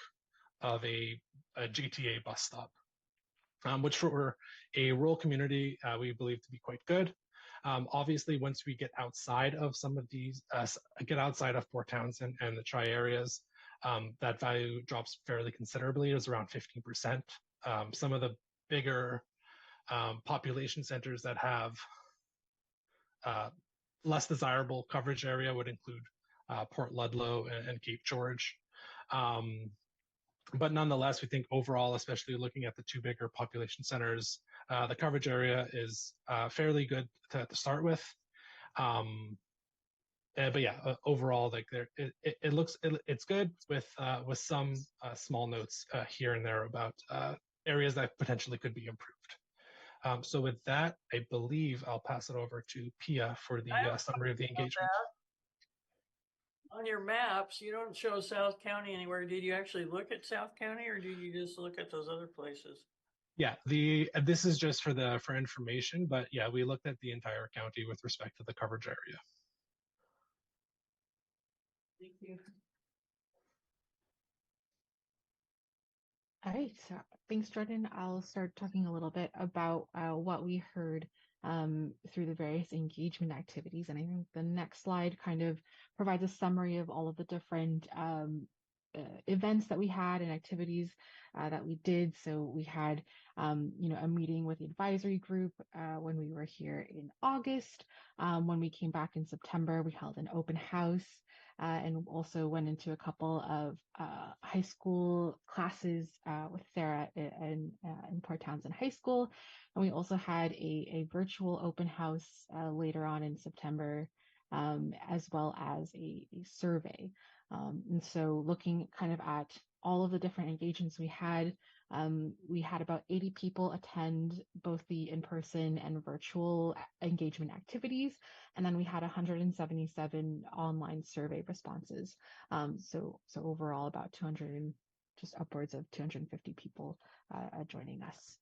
of a JTA bus stop, which for a rural community, we believe to be quite good. Obviously, once we get outside of some of these, get outside of Port Townsend and the tri-areas, that value drops fairly considerably. It's around 15%. Some of the bigger population centers that have less desirable coverage area would include Port Ludlow and Cape George. But nonetheless, we think overall, especially looking at the two bigger population centers, the coverage area is fairly good to start with. but yeah, overall, like it looks, it's good with some small notes here and there about areas that potentially could be improved. So with that, I believe I'll pass it over to Pia for the summary of the engagement. On your maps, you don't show South County anywhere. Did you actually look at South County, or did you just look at those other places? Yeah, this is just for information, but yeah, we looked at the entire county with respect to the coverage area. Thank you. All right, so thanks, Jordan. I'll start talking a little bit about what we heard through the various engagement activities. And I think the next slide kind of provides a summary of all of the different events that we had and activities that we did. So we had, a meeting with the advisory group when we were here in August. When we came back in September, we held an open house. And also went into a couple of high school classes with Sarah in Port Townsend High School. And we also had a virtual open house later on in September, as well as a survey. And so looking kind of at all of the different engagements we had about 80 people attend both the in-person and virtual engagement activities. And then we had 177 online survey responses. So overall about 200, just upwards of 250 people joining us.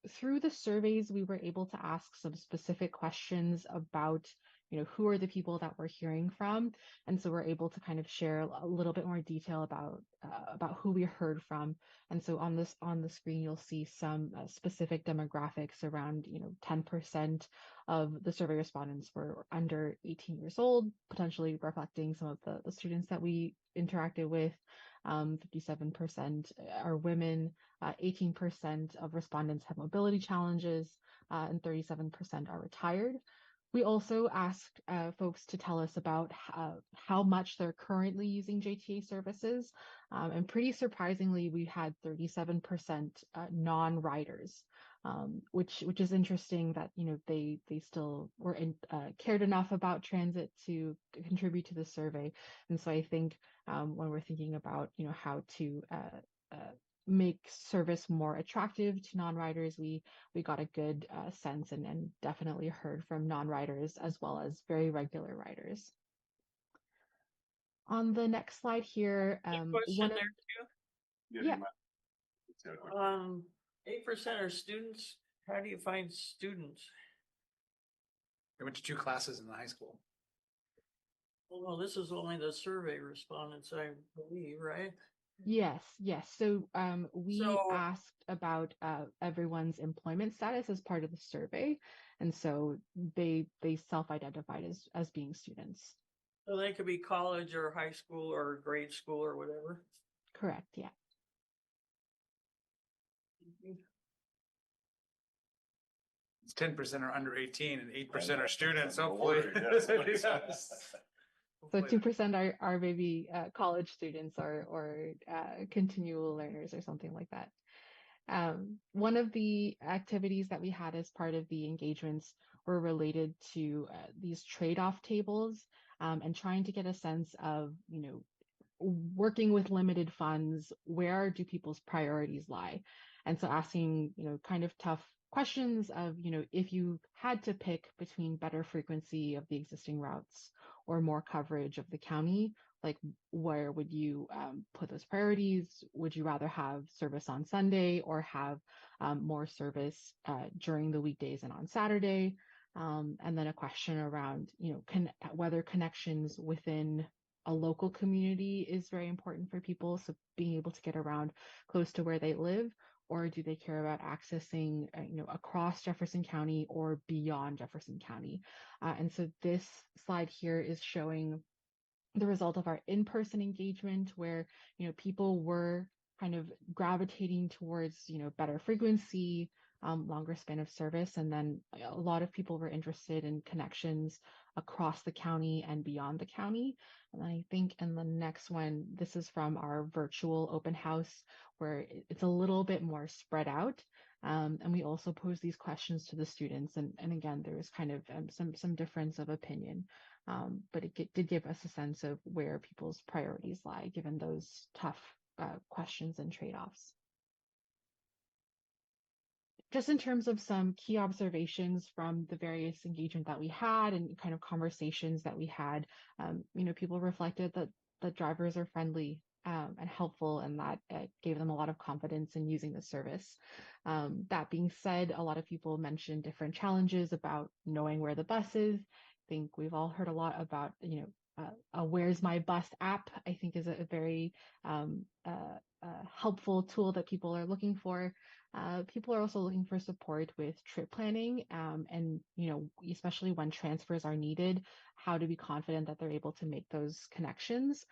Through the surveys, we were able to ask some specific questions about, who are the people that we're hearing from, and so we're able to kind of share a little bit more detail about who we heard from. And so on the screen, you'll see some specific demographics around, 10% of the survey respondents were under 18 years old, potentially reflecting some of the students that we interacted with. 57% are women, 18% of respondents have mobility challenges, and 37% are retired. We also asked folks to tell us about how much they're currently using JTA services. And pretty surprisingly, we had 37% non-riders, which is interesting that, they still were cared enough about transit to contribute to the survey. And so I think when we're thinking about, how to make service more attractive to non-riders, we got a good sense and definitely heard from non-riders as well as very regular riders. On the next slide here, question there too. Yeah. 8% are students. How do you find students? I went to 2 classes in the high school. Well, this is only the survey respondents, I believe, right? Yes. So we asked about everyone's employment status as part of the survey, and so they self-identified as being students. So they could be college or high school or grade school or whatever. Correct. Yeah. It's 10% are under 18 and 8% are students. Hopefully. So 2% are maybe college students or continual learners or something like that. One of the activities that we had as part of the engagements were related to these trade-off tables and trying to get a sense of, working with limited funds, where do people's priorities lie? And so asking, kind of tough questions of, if you had to pick between better frequency of the existing routes or more coverage of the county, like where would you put those priorities? Would you rather have service on Sunday or have more service during the weekdays and on Saturday? And then a question around, whether connections within a local community is very important for people. So being able to get around close to where they live, or do they care about accessing, across Jefferson County or beyond Jefferson County? And so this slide here is showing the result of our in-person engagement where, people were kind of gravitating towards, better frequency, longer span of service. And then a lot of people were interested in connections across the county and beyond the county. And I think in the next one, this is from our virtual open house where it's a little bit more spread out. And we also posed these questions to the students. And again, there was kind of some difference of opinion. But it did give us a sense of where people's priorities lie, given those tough questions and trade-offs. Just in terms of some key observations from the various engagement that we had and kind of conversations that we had, people reflected that the drivers are friendly and helpful, and that it gave them a lot of confidence in using the service. That being said, a lot of people mentioned different challenges about knowing where the bus is. I think we've all heard a lot about, a Where's My Bus app, I think is a very helpful tool that people are looking for. People are also looking for support with trip planning, and especially when transfers are needed, how to be confident that they're able to make those connections.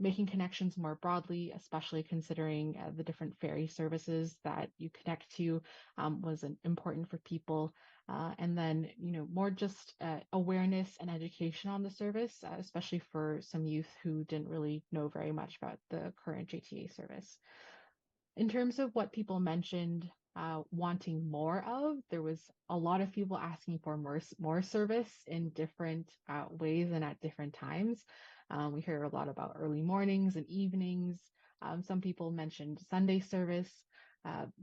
Making connections more broadly, especially considering the different ferry services that you connect to, was important for people. And then, more just awareness and education on the service, especially for some youth who didn't really know very much about the current JTA service. In terms of what people mentioned wanting more of, there was a lot of people asking for more service in different ways and at different times. We hear a lot about early mornings and evenings. Some people mentioned Sunday service.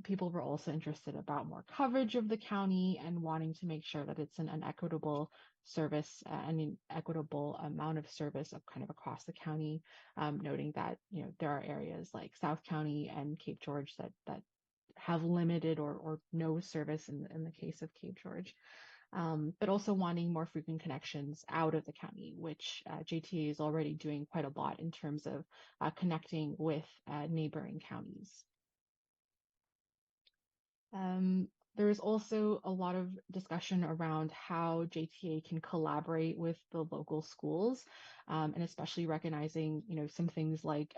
People were also interested about more coverage of the county and wanting to make sure that it's an equitable service and an equitable amount of service of kind of across the county, noting that there are areas like South County and Cape George that have limited or no service in the case of Cape George. But also wanting more frequent connections out of the county, which JTA is already doing quite a lot in terms of connecting with neighboring counties. There was also a lot of discussion around how JTA can collaborate with the local schools, and especially recognizing, some things like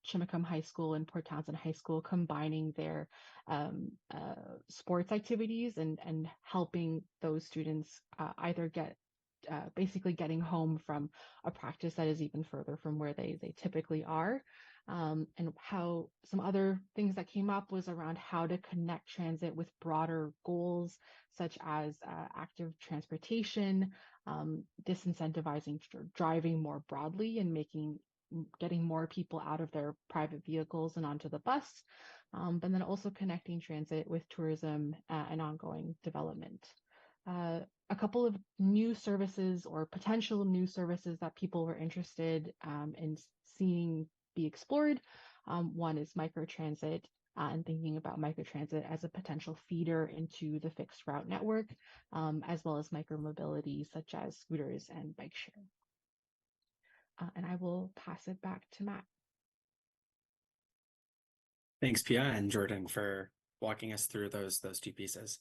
Chimacum High School and Port Townsend High School combining their sports activities and helping those students either get basically getting home from a practice that is even further from where they typically are. And how some other things that came up was around how to connect transit with broader goals, such as active transportation, disincentivizing driving more broadly and getting more people out of their private vehicles and onto the bus, but then also connecting transit with tourism and ongoing development. A couple of new services or potential new services that people were interested in seeing be explored. One is microtransit, and thinking about microtransit as a potential feeder into the fixed route network, as well as micromobility such as scooters and bike share. And I will pass it back to Matt. Thanks, Pia and Jordan, for walking us through those two pieces.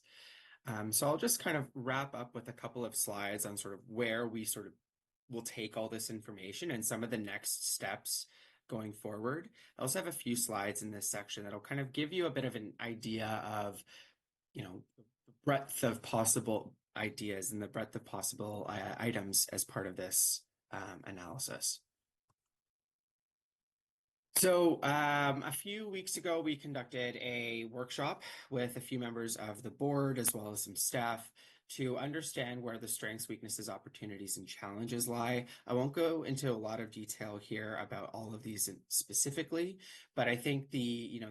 So I'll just kind of wrap up with a couple of slides on sort of where we sort of will take all this information and some of the next steps going forward. I also have a few slides in this section that'll kind of give you a bit of an idea of, the breadth of possible ideas and the breadth of possible items as part of this analysis. So a few weeks ago, we conducted a workshop with a few members of the board, as well as some staff, to understand where the strengths, weaknesses, opportunities, and challenges lie. I won't go into a lot of detail here about all of these specifically, but I think the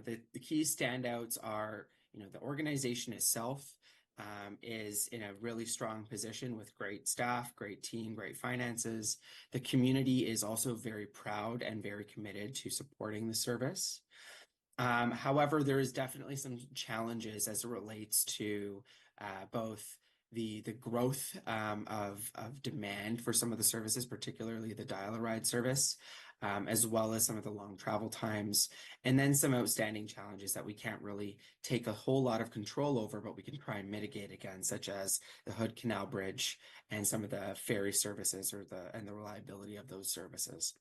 key standouts are, the organization itself is in a really strong position with great staff, great team, great finances. The community is also very proud and very committed to supporting the service. However, there is definitely some challenges as it relates to both the growth of demand for some of the services, particularly the Dial-A-Ride service, as well as some of the long travel times, and then some outstanding challenges that we can't really take a whole lot of control over, but we can try and mitigate again, such as the Hood Canal Bridge and some of the ferry services and the reliability of those services.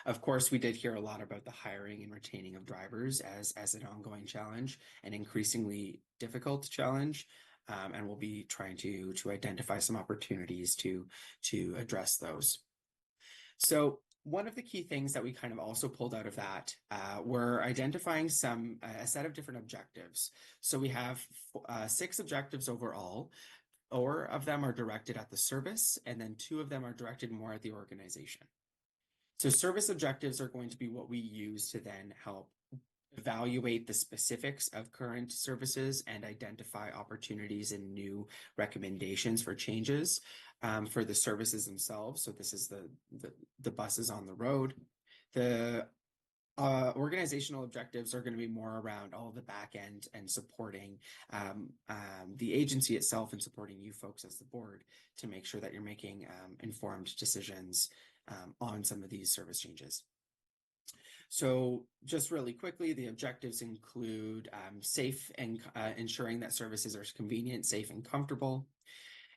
Of course, we did hear a lot about the hiring and retaining of drivers as an ongoing challenge, an increasingly difficult challenge. And we'll be trying to identify some opportunities to address those. So one of the key things that we kind of also pulled out of that were identifying a set of different objectives. So we have 6 objectives overall. 4 of them are directed at the service, and then 2 of them are directed more at the organization. So service objectives are going to be what we use to then help evaluate the specifics of current services and identify opportunities and new recommendations for changes for the services themselves. So this is the buses on the road. The organizational objectives are going to be more around all the back end and supporting the agency itself and supporting you folks as the board to make sure that you're making informed decisions on some of these service changes. So just really quickly, the objectives include safe and ensuring that services are convenient, safe, and comfortable,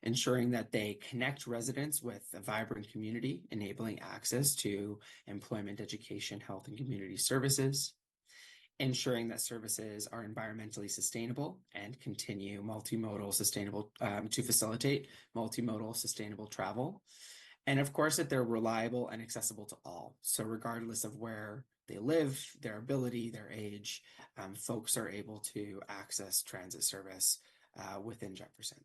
ensuring that they connect residents with a vibrant community, enabling access to employment, education, health, and community services, ensuring that services are environmentally sustainable and continue multimodal sustainable to facilitate multimodal sustainable travel. And of course, that they're reliable and accessible to all. So regardless of where they live, their ability, their age, folks are able to access transit service within Jefferson.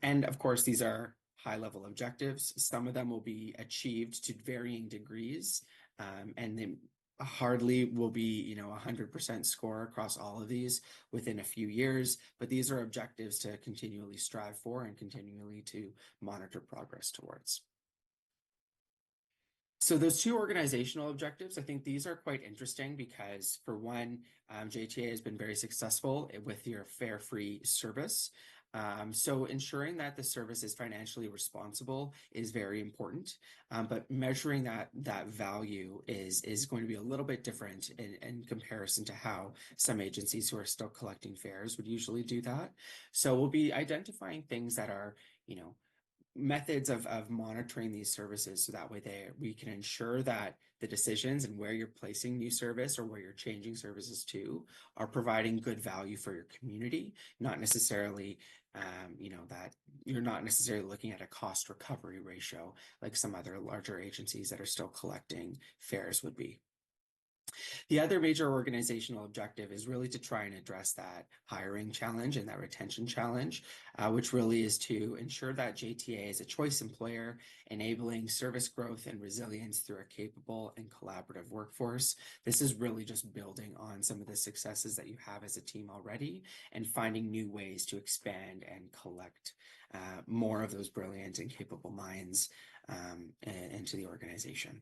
And of course, these are high-level objectives. Some of them will be achieved to varying degrees, and they hardly will be, 100% score across all of these within a few years. But these are objectives to continually strive for and continually to monitor progress towards. So those 2 organizational objectives, I think these are quite interesting because, for one, JTA has been very successful with your fare free service. So ensuring that the service is financially responsible is very important, but measuring that value is going to be a little bit different in comparison to how some agencies who are still collecting fares would usually do that. So we'll be identifying things that are, methods of monitoring these services so that way we can ensure that the decisions and where you're placing new service or where you're changing services to are providing good value for your community, not necessarily that you're not necessarily looking at a cost recovery ratio like some other larger agencies that are still collecting fares would be. The other major organizational objective is really to try and address that hiring challenge and that retention challenge, which really is to ensure that JTA is a choice employer, enabling service growth and resilience through a capable and collaborative workforce. This is really just building on some of the successes that you have as a team already and finding new ways to expand and collect more of those brilliant and capable minds into the organization.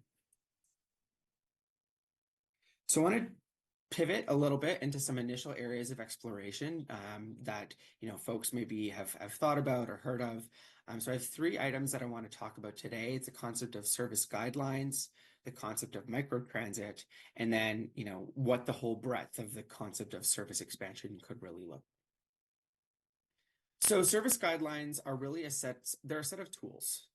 So I want to pivot a little bit into some initial areas of exploration that folks maybe have thought about or heard of. So I have 3 items that I want to talk about today. It's the concept of service guidelines, the concept of microtransit, and then what the whole breadth of the concept of service expansion could really look. So service guidelines are really they're a set of tools.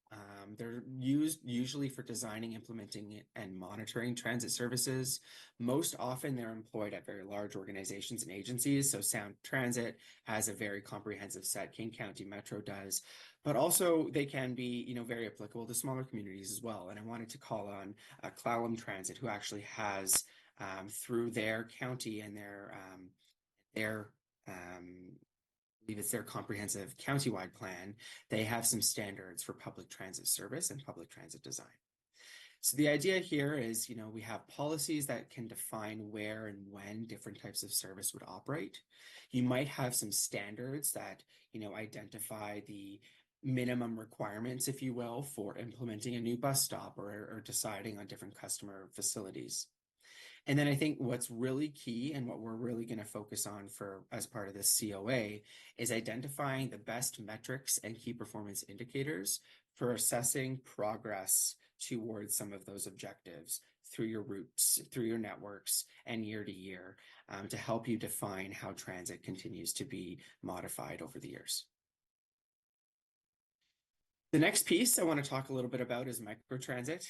They're used usually for designing, implementing, and monitoring transit services. Most often they're employed at very large organizations and agencies. So Sound Transit has a very comprehensive set, King County Metro does, but also they can be, very applicable to smaller communities as well. And I wanted to call on Clallam Transit, who actually has, through their county and I believe it's their comprehensive countywide plan, they have some standards for public transit service and public transit design. So the idea here is, we have policies that can define where and when different types of service would operate. You might have some standards that, identify the minimum requirements, if you will, for implementing a new bus stop or deciding on different customer facilities. And then I think what's really key and what we're really going to focus on as part of this COA is identifying the best metrics and key performance indicators for assessing progress towards some of those objectives through your routes, through your networks, and year to year to help you define how transit continues to be modified over the years. The next piece I want to talk a little bit about is microtransit,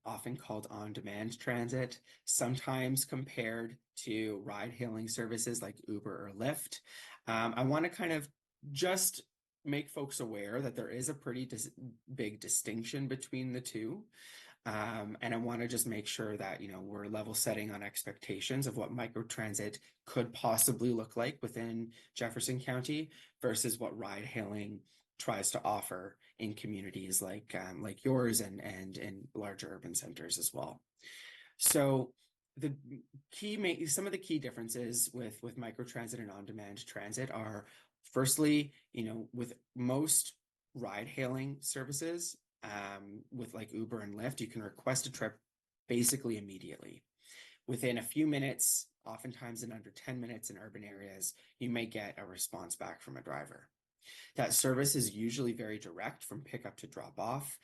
often called on-demand transit, sometimes compared to ride-hailing services like Uber or Lyft. I want to kind of just make folks aware that there is a pretty big distinction between the two. And I want to just make sure that, we're level setting on expectations of what microtransit could possibly look like within Jefferson County versus what ride hailing tries to offer in communities like yours and in larger urban centers as well. So some of the key differences with microtransit and on-demand transit are, firstly, with most ride hailing services, with like Uber and Lyft, you can request a trip basically immediately. Within a few minutes, oftentimes in under 10 minutes in urban areas, you may get a response back from a driver. That service is usually very direct from pickup to drop off.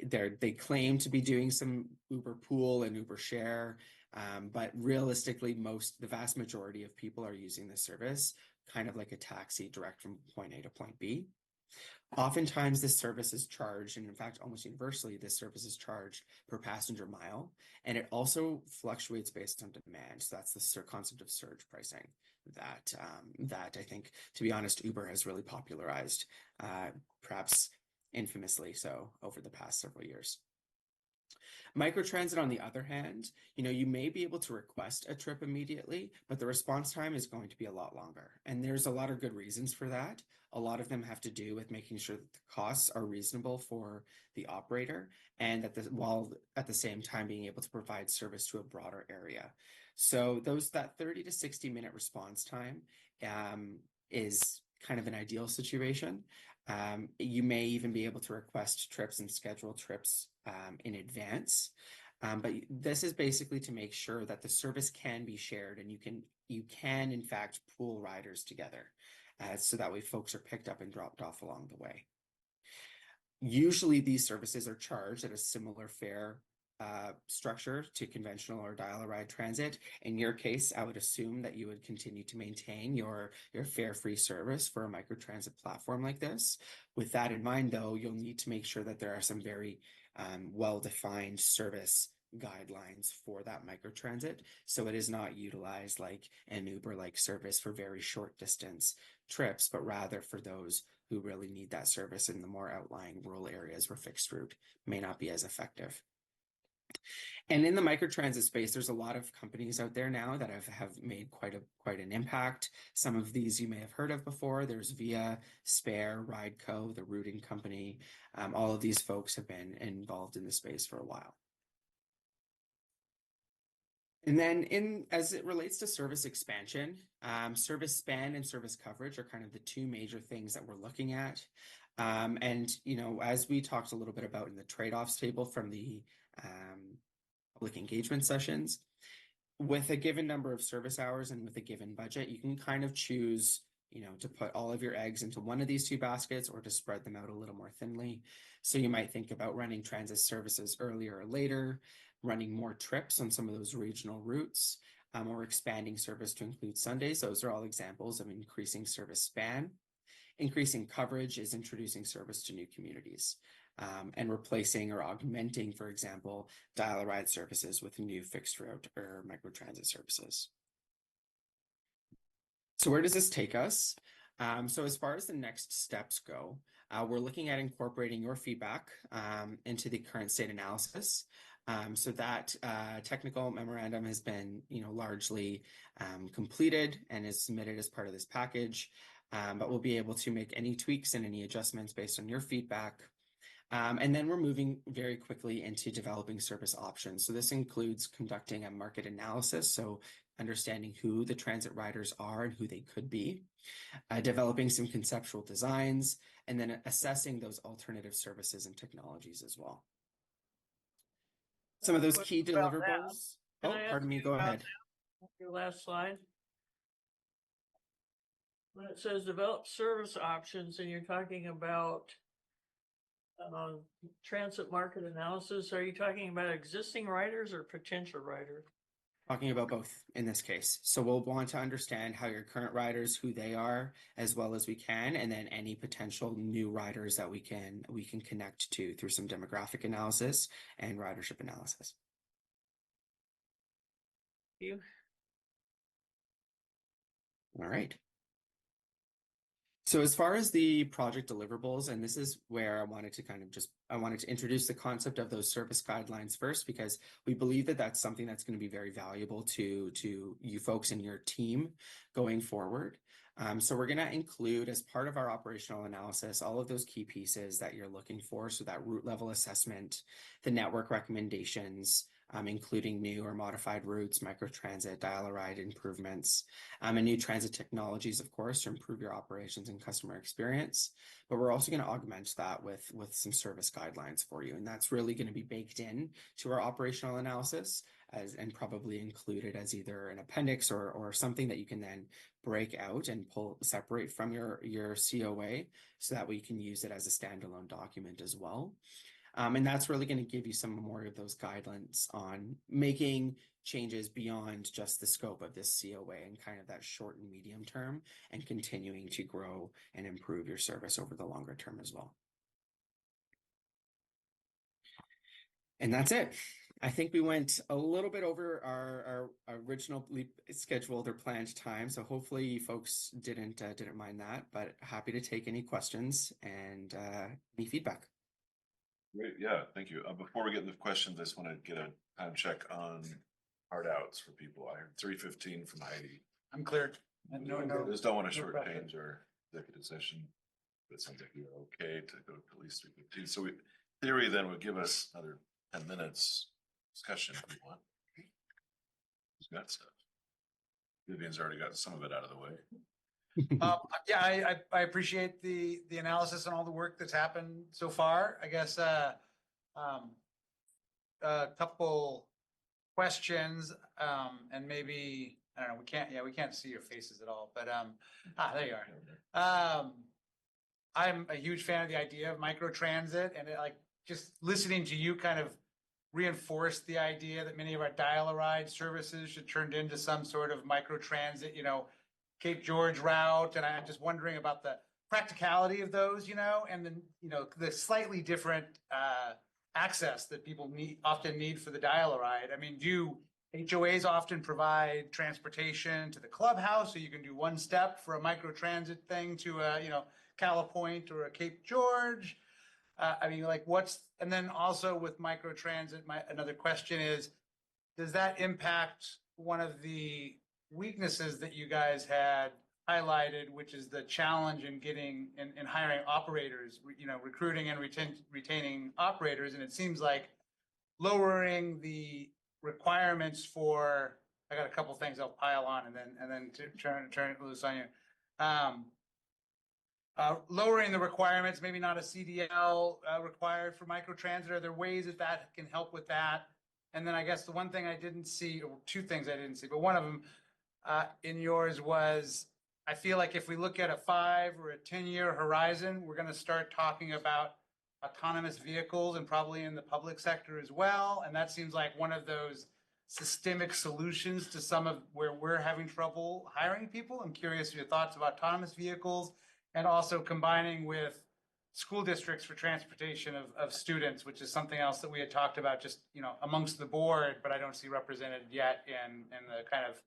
They claim to be doing some Uber Pool and Uber Share, but realistically, the vast majority of people are using this service kind of like a taxi direct from point A to point B. Oftentimes, this service is charged, and in fact, almost universally, this service is charged per passenger mile, and it also fluctuates based on demand. So that's the concept of surge pricing that I think, to be honest, Uber has really popularized, perhaps infamously so, over the past several years. Microtransit, on the other hand, you may be able to request a trip immediately, but the response time is going to be a lot longer. And there's a lot of good reasons for that. A lot of them have to do with making sure that the costs are reasonable for the operator, and while at the same time being able to provide service to a broader area. So that 30 to 60-minute response time is kind of an ideal situation. You may even be able to request trips and schedule trips in advance. But this is basically to make sure that the service can be shared, and you can in fact pool riders together, so that way folks are picked up and dropped off along the way. Usually these services are charged at a similar fare structure to conventional or dial-a-ride transit. In your case, I would assume that you would continue to maintain your fare-free service for a microtransit platform like this. With that in mind, though, you'll need to make sure that there are some very well-defined service guidelines for that microtransit, so it is not utilized like an Uber-like service for very short distance trips, but rather for those who really need that service in the more outlying rural areas where fixed route may not be as effective. And in the microtransit space, there's a lot of companies out there now that have made quite an impact. Some of these you may have heard of before. There's Via, Spare, Rideco, the routing company. All of these folks have been involved in the space for a while. And then as it relates to service expansion, service span and service coverage are kind of the two major things that we're looking at. And, as we talked a little bit about in the trade-offs table from the public engagement sessions, with a given number of service hours and with a given budget, you can kind of choose, to put all of your eggs into one of these two baskets or to spread them out a little more thinly. So you might think about running transit services earlier or later, running more trips on some of those regional routes, or expanding service to include Sundays. Those are all examples of increasing service span. Increasing coverage is introducing service to new communities, and replacing or augmenting, for example, dial-a-ride services with new fixed route or microtransit services. So where does this take us? So as far as the next steps go, we're looking at incorporating your feedback into the current state analysis. So that technical memorandum has been, largely completed and is submitted as part of this package. But we'll be able to make any tweaks and any adjustments based on your feedback. And then we're moving very quickly into developing service options. So this includes conducting a market analysis, so understanding who the transit riders are and who they could be, developing some conceptual designs, and then assessing those alternative services and technologies as well. Some of those key deliverables. Oh, pardon me, go ahead. Your last slide. When it says develop service options and you're talking about transit market analysis, are you talking about existing riders or potential riders? Talking about both in this case. So we'll want to understand how your current riders, who they are, as well as we can, and then any potential new riders that we can connect to through some demographic analysis and ridership analysis. Thank you. All right. So as far as the project deliverables, and this is where I wanted to I wanted to introduce the concept of those service guidelines first, because we believe that that's something that's going to be very valuable to you folks in your team going forward. So we're going to include, as part of our operational analysis, all of those key pieces that you're looking for. So that route level assessment, the network recommendations, including new or modified routes, microtransit, dial-a-ride improvements, and new transit technologies, of course, to improve your operations and customer experience. But we're also going to augment that with some service guidelines for you. And that's really going to be baked in to our operational analysis and probably included as either an appendix or something that you can then break out and separate from your COA, so that we can use it as a standalone document as well. And that's really going to give you some more of those guidelines on making changes beyond just the scope of this COA and kind of that short and medium term, and continuing to grow and improve your service over the longer term as well. And that's it. I think we went a little bit over our originally scheduled or planned time, so hopefully you folks didn't mind that. But happy to take any questions and any feedback. Great, yeah, thank you. Before we get into questions, I just want to get a time check on hard outs for people. I heard 3:15 from Heidi. I'm cleared. And I just don't want to no pressure. shortchange our executive session, but it sounds like you're okay to go to at least 3:15. So theory then would give us another 10 minutes discussion if we want. Who's got stuff? Vivian's already got some of it out of the way. Yeah, I appreciate the analysis and all the work that's happened so far. I guess a couple questions, and maybe, I don't know, we can't see your faces at all, but there you are. I'm a huge fan of the idea of microtransit, and just listening to you kind of reinforce the idea that many of our dial-a-ride services should turn into some sort of microtransit, Cape George route. And I'm just wondering about the practicality of those, and then, the slightly different access that people often need for the dial-a-ride. I mean, do HOAs often provide transportation to the clubhouse, so you can do one step for a microtransit thing to a, Calipoint or a Cape George? And then also with microtransit, another question is, does that impact one of the weaknesses that you guys had highlighted, which is the challenge in getting in hiring operators, recruiting and retaining operators? And it seems like lowering the requirements for, I got a couple things I'll pile on and then turn it loose on you. Lowering the requirements, maybe not a CDL required for microtransit. Are there ways that can help with that? And then I guess the one thing I didn't see, or two things I didn't see, but one of them in yours was, I feel like if we look at a 5 or a 10-year horizon, we're going to start talking about autonomous vehicles, and probably in the public sector as well. And that seems like one of those systemic solutions to some of where we're having trouble hiring people. I'm curious your thoughts about autonomous vehicles, and also combining with school districts for transportation of students, which is something else that we had talked about just, amongst the board, but I don't see represented yet in the kind of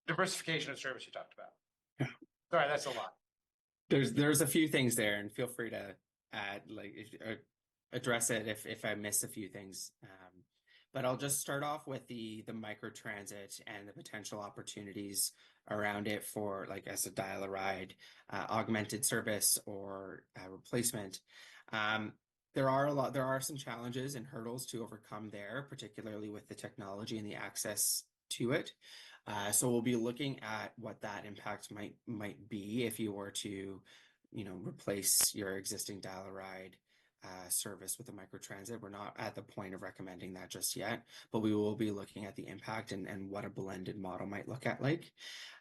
diversification of service you talked about. Yeah. Sorry, that's a lot. There's a few things there, and feel free to add, address it if I miss a few things. But I'll just start off with the microtransit and the potential opportunities around it for, as a dial-a-ride, augmented service or replacement. There are some challenges and hurdles to overcome there, particularly with the technology and the access to it. So we'll be looking at what that impact might be if you were to, replace your existing dial-a-ride service with a microtransit. We're not at the point of recommending that just yet, but we will be looking at the impact and what a blended model might look at like.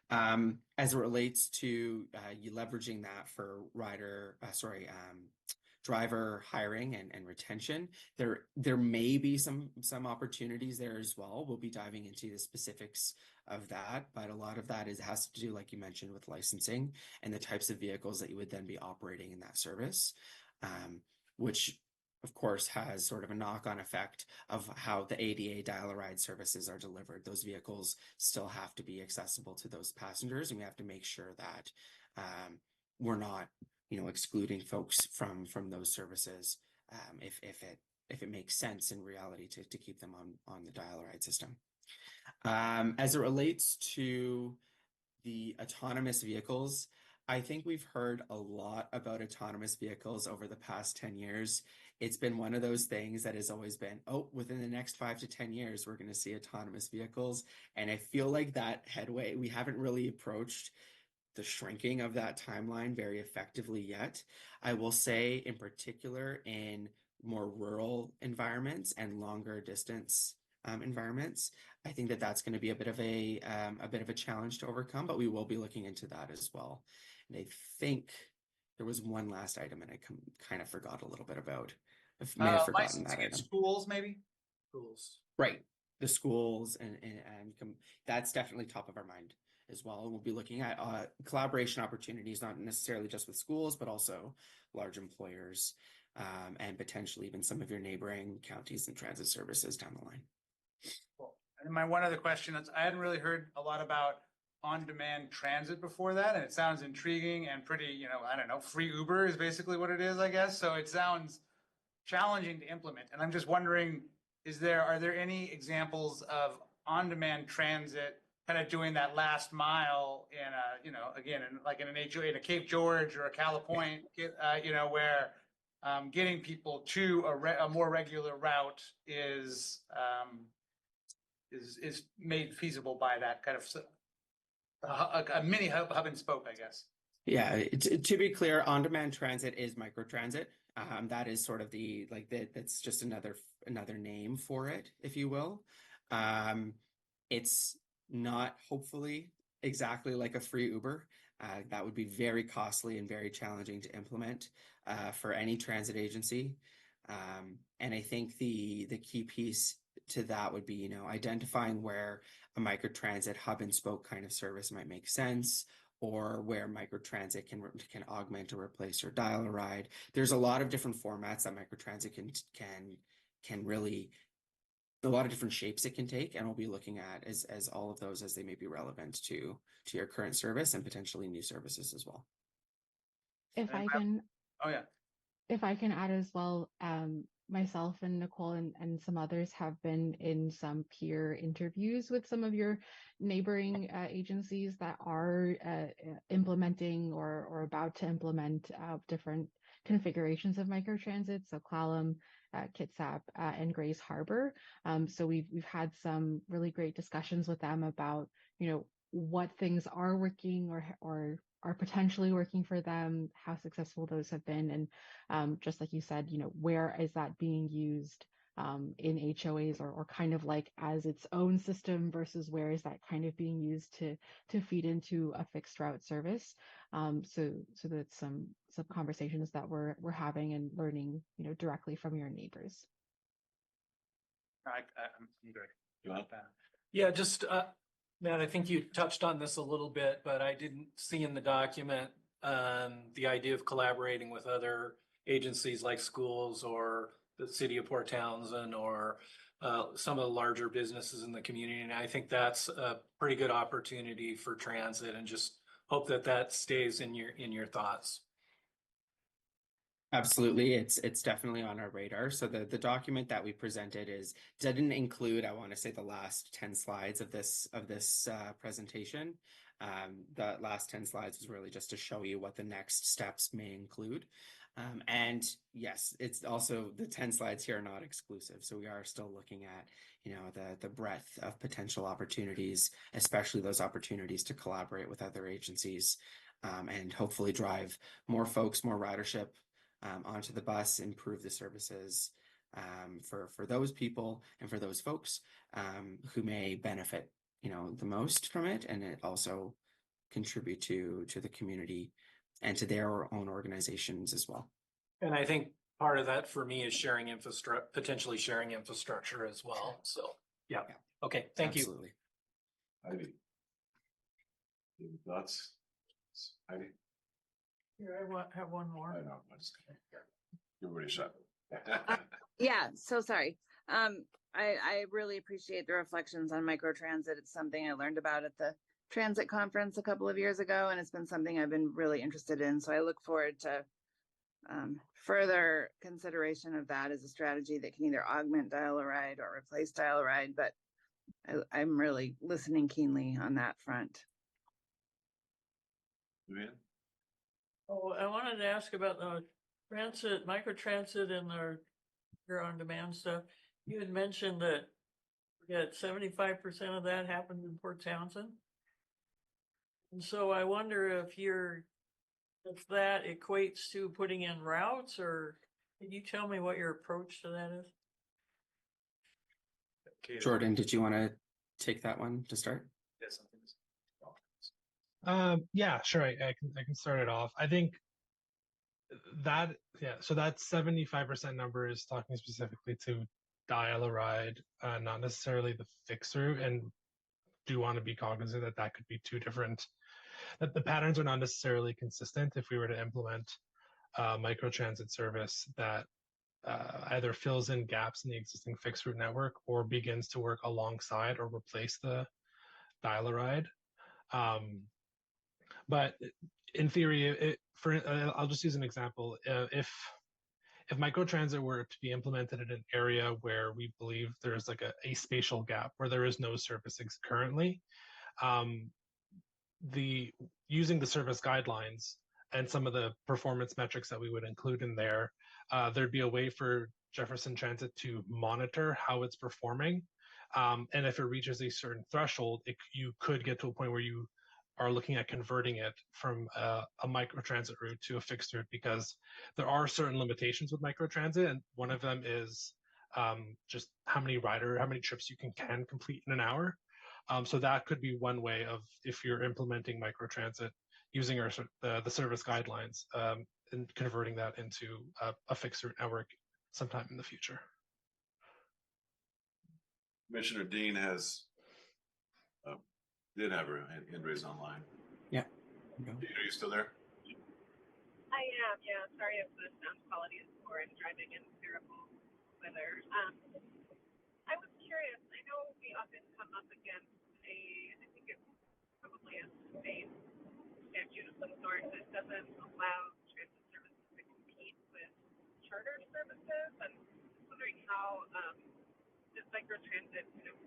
As it relates to you leveraging that for driver hiring and retention, there may be some opportunities there as well. We'll be diving into the specifics of that, but a lot of that has to do, like you mentioned, with licensing and the types of vehicles that you would then be operating in that service, which of course has sort of a knock-on effect of how the ADA dial-a-ride services are delivered. Those vehicles still have to be accessible to those passengers, and we have to make sure that we're not, excluding folks from those services, if it makes sense in reality to keep them on the dial-a-ride system. As it relates to the autonomous vehicles, I think we've heard a lot about autonomous vehicles over the past 10 years. It's been one of those things that has always been, within the next 5 to 10 years, we're going to see autonomous vehicles. And I feel like that headway, we haven't really approached the shrinking of that timeline very effectively yet. I will say in particular in more rural environments and longer distance environments, I think that that's going to be a bit of a challenge to overcome, but we will be looking into that as well. And I think there was one last item and I kind of forgot a little bit about. I may have forgotten that item. Schools, maybe? Schools. Right. The schools and that's definitely top of our mind as well. And we'll be looking at collaboration opportunities, not necessarily just with schools, but also large employers and potentially even some of your neighboring counties and transit services down the line. Cool. And my one other question is, I hadn't really heard a lot about on-demand transit before that, and it sounds intriguing and pretty, I don't know, free Uber is basically what it is, I guess. So it sounds challenging to implement. And I'm just wondering, are there any examples of on-demand transit kind of doing that last mile in a, again, in an HOA, in a Cape George or a Cala Point, where getting people to a more regular route is made feasible by that kind of a mini hub and spoke, I guess. Yeah, to be clear, on-demand transit is microtransit. That is sort of that's just another name for it, if you will. It's not hopefully exactly like a free Uber. That would be very costly and very challenging to implement for any transit agency. And I think the key piece to that would be, identifying where a microtransit hub and spoke kind of service might make sense, or where microtransit can augment or replace your dial-a-ride. There's a lot of different formats that microtransit can really, a lot of different shapes it can take, and we'll be looking at as all of those as they may be relevant to your current service and potentially new services as well. If I can, oh yeah, if I can add as well, myself and Nicole and some others have been in some peer interviews with some of your neighboring agencies that are implementing or about to implement different configurations of microtransit. So Clallam, Kitsap, and Grays Harbor. So we've had some really great discussions with them about, what things are working or are potentially working for them, how successful those have been. And just like you said, where is that being used in HOAs or kind of like as its own system versus where is that kind of being used to feed into a fixed route service. So that's some conversations that we're having and learning, directly from your neighbors. I'm good. You want that? Yeah, just Matt, I think you touched on this a little bit, but I didn't see in the document the idea of collaborating with other agencies like schools or the city of Port Townsend or some of the larger businesses in the community. And I think that's a pretty good opportunity for transit, and just hope that stays in your thoughts. Absolutely. It's definitely on our radar. So the document that we presented didn't include, I want to say, the last 10 slides of this presentation. The last 10 slides was really just to show you what the next steps may include. And yes, it's also, the 10 slides here are not exclusive. So we are still looking at, the breadth of potential opportunities, especially those opportunities to collaborate with other agencies, and hopefully drive more folks, more ridership onto the bus, improve the services for those people and for those folks who may benefit, the most from it, and it also contribute to the community and to their own organizations as well. And I think part of that for me is potentially sharing infrastructure as well. So yeah. Okay, thank Absolutely. you. Heidi. Any thoughts? Heidi? Here, I have one more. I know. Everybody shut. Yeah, so sorry. I really appreciate the reflections on microtransit. It's something I learned about at the transit conference a couple of years ago, and it's been something I've been really interested in. So I look forward to further consideration of that as a strategy that can either augment dial-a-ride or replace dial-a-ride. But I'm really listening keenly on that front. Vivian? Oh, I wanted to ask about the transit, microtransit and your on-demand stuff. You had mentioned that 75% of that happened in Port Townsend. And so I wonder if that equates to putting in routes, or can you tell me what your approach to that is? Jordan, did you want to take that one to start? Yeah, sure. I can start it off. I think that, yeah, so that 75% number is talking specifically to dial-a-ride, not necessarily the fixed route, and do want to be cognizant that that could be two different, that the patterns are not necessarily consistent if we were to implement microtransit service that either fills in gaps in the existing fixed route network or begins to work alongside or replace the dial-a-ride. But in theory, I'll just use an example. If microtransit were to be implemented in an area where we believe there's like a spatial gap where there is no service currently, using the service guidelines and some of the performance metrics that we would include in there, there'd be a way for Jefferson Transit to monitor how it's performing. And if it reaches a certain threshold, you could get to a point where you are looking at converting it from a microtransit route to a fixed route, because there are certain limitations with microtransit, and one of them is just how many trips you can complete in an hour. So that could be one way of, if you're implementing microtransit, using the service guidelines and converting that into a fixed route network sometime in the future. Commissioner Dean did have her hand raised online. Yeah. Dean, are you still there? I am, yeah. Sorry if the sound quality is poor and driving in terrible weather. I was curious. I know we often come up against I think it's probably a state statute of some sort that doesn't allow transit services to compete with charter services. And I'm wondering how does microtransit kind of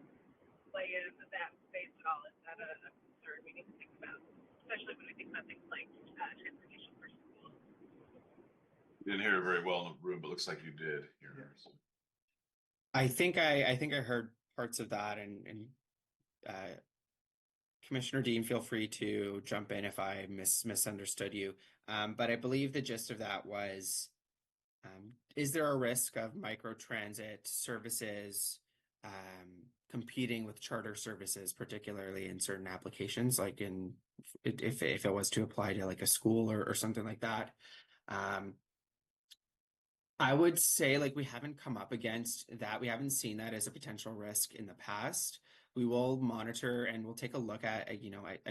play in that space at all? Is that a concern we need to think about, especially when we think about things like transportation for schools? You didn't hear her very well in the room, but looks like you did hear her. So. I think I heard parts of that, and Commissioner Dean, feel free to jump in if I misunderstood you. But I believe the gist of that was, is there a risk of microtransit services competing with charter services, particularly in certain applications, like if it was to apply to like a school or something like that? I would say, like, we haven't come up against that. We haven't seen that as a potential risk in the past. We will monitor and we'll take a look at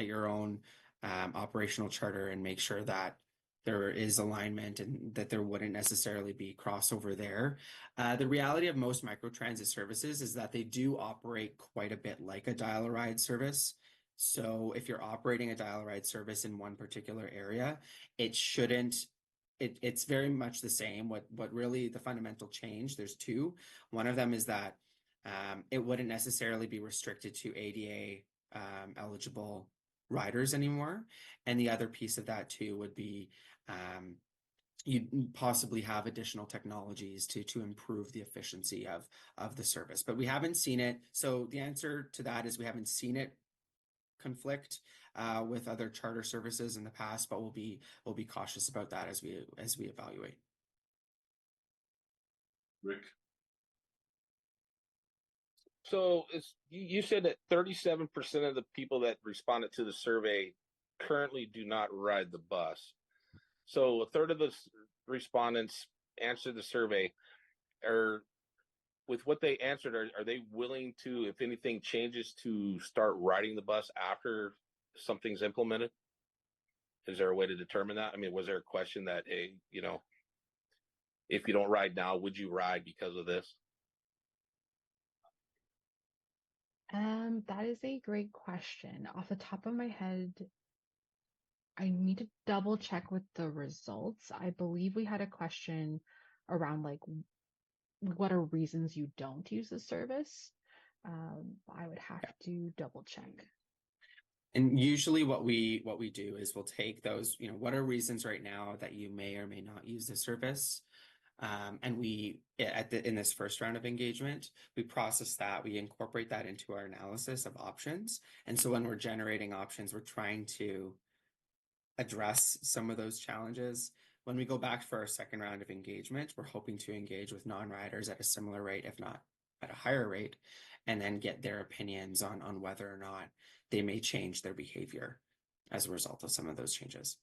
your own operational charter and make sure that there is alignment and that there wouldn't necessarily be crossover there. The reality of most microtransit services is that they do operate quite a bit like a dial-a-ride service. So if you're operating a dial-a-ride service in one particular area, it's very much the same. What really the fundamental change, there's two. One of them is that it wouldn't necessarily be restricted to ADA eligible riders anymore. And the other piece of that too would be you'd possibly have additional technologies to improve the efficiency of the service. But we haven't seen it. So the answer to that is we haven't seen it conflict with other charter services in the past, but we'll be cautious about that as we evaluate. Rick? So you said that 37% of the people that responded to the survey currently do not ride the bus. So a third of the respondents answered the survey. With what they answered, are they willing to, if anything changes, to start riding the bus after something's implemented? Is there a way to determine that? I mean, was there a question that, hey, if you don't ride now, would you ride because of this? That is a great question. Off the top of my head, I need to double check with the results. I believe we had a question around like what are reasons you don't use the service. I would have to double check. And usually what we do is we'll take those, what are reasons right now that you may or may not use the service. And in this first round of engagement, we process that, we incorporate that into our analysis of options. And so when we're generating options, we're trying to address some of those challenges. When we go back for our second round of engagement, we're hoping to engage with non-riders at a similar rate, if not at a higher rate, and then get their opinions on whether or not they may change their behavior as a result of some of those changes.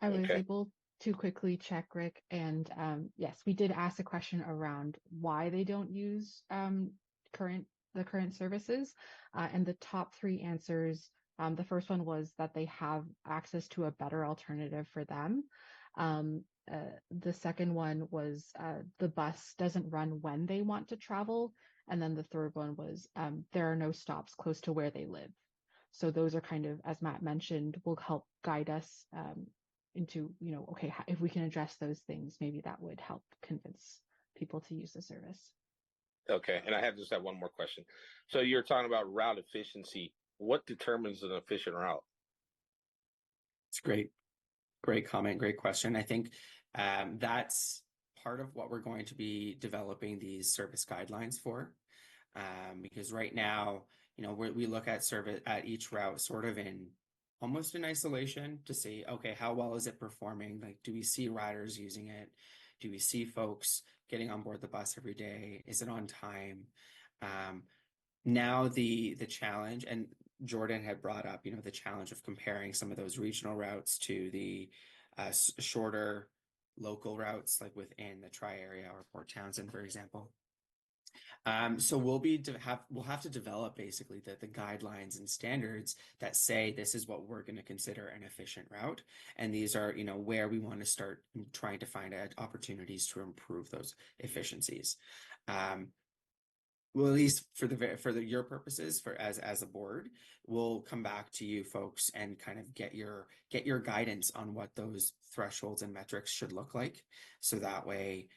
I was able to quickly check, Rick, and yes, we did ask a question around why they don't use the current services, and the top three answers. The first one was that they have access to a better alternative for them. The second one was the bus doesn't run when they want to travel. And then the third one was there are no stops close to where they live. So those are kind of, as Matt mentioned, will help guide us into, okay, if we can address those things, maybe that would help convince people to use the service. Okay, and I just have one more question. So you're talking about route efficiency. What determines an efficient route? It's great comment, great question. I think that's part of what we're going to be developing these service guidelines for, because right now, we look at service at each route sort of in almost in isolation to see, okay, how well is it performing? Like, do we see riders using it? Do we see folks getting on board the bus every day? Is it on time? Now the challenge, and Jordan had brought up, the challenge of comparing some of those regional routes to the shorter local routes, like within the Tri-area or Port Townsend, for example. So we'll have to develop basically the guidelines and standards that say this is what we're going to consider an efficient route, and these are where we want to start trying to find opportunities to improve those efficiencies. Well, at least for your purposes, as a board, we'll come back to you folks and kind of get your guidance on what those thresholds and metrics should look like. So that way,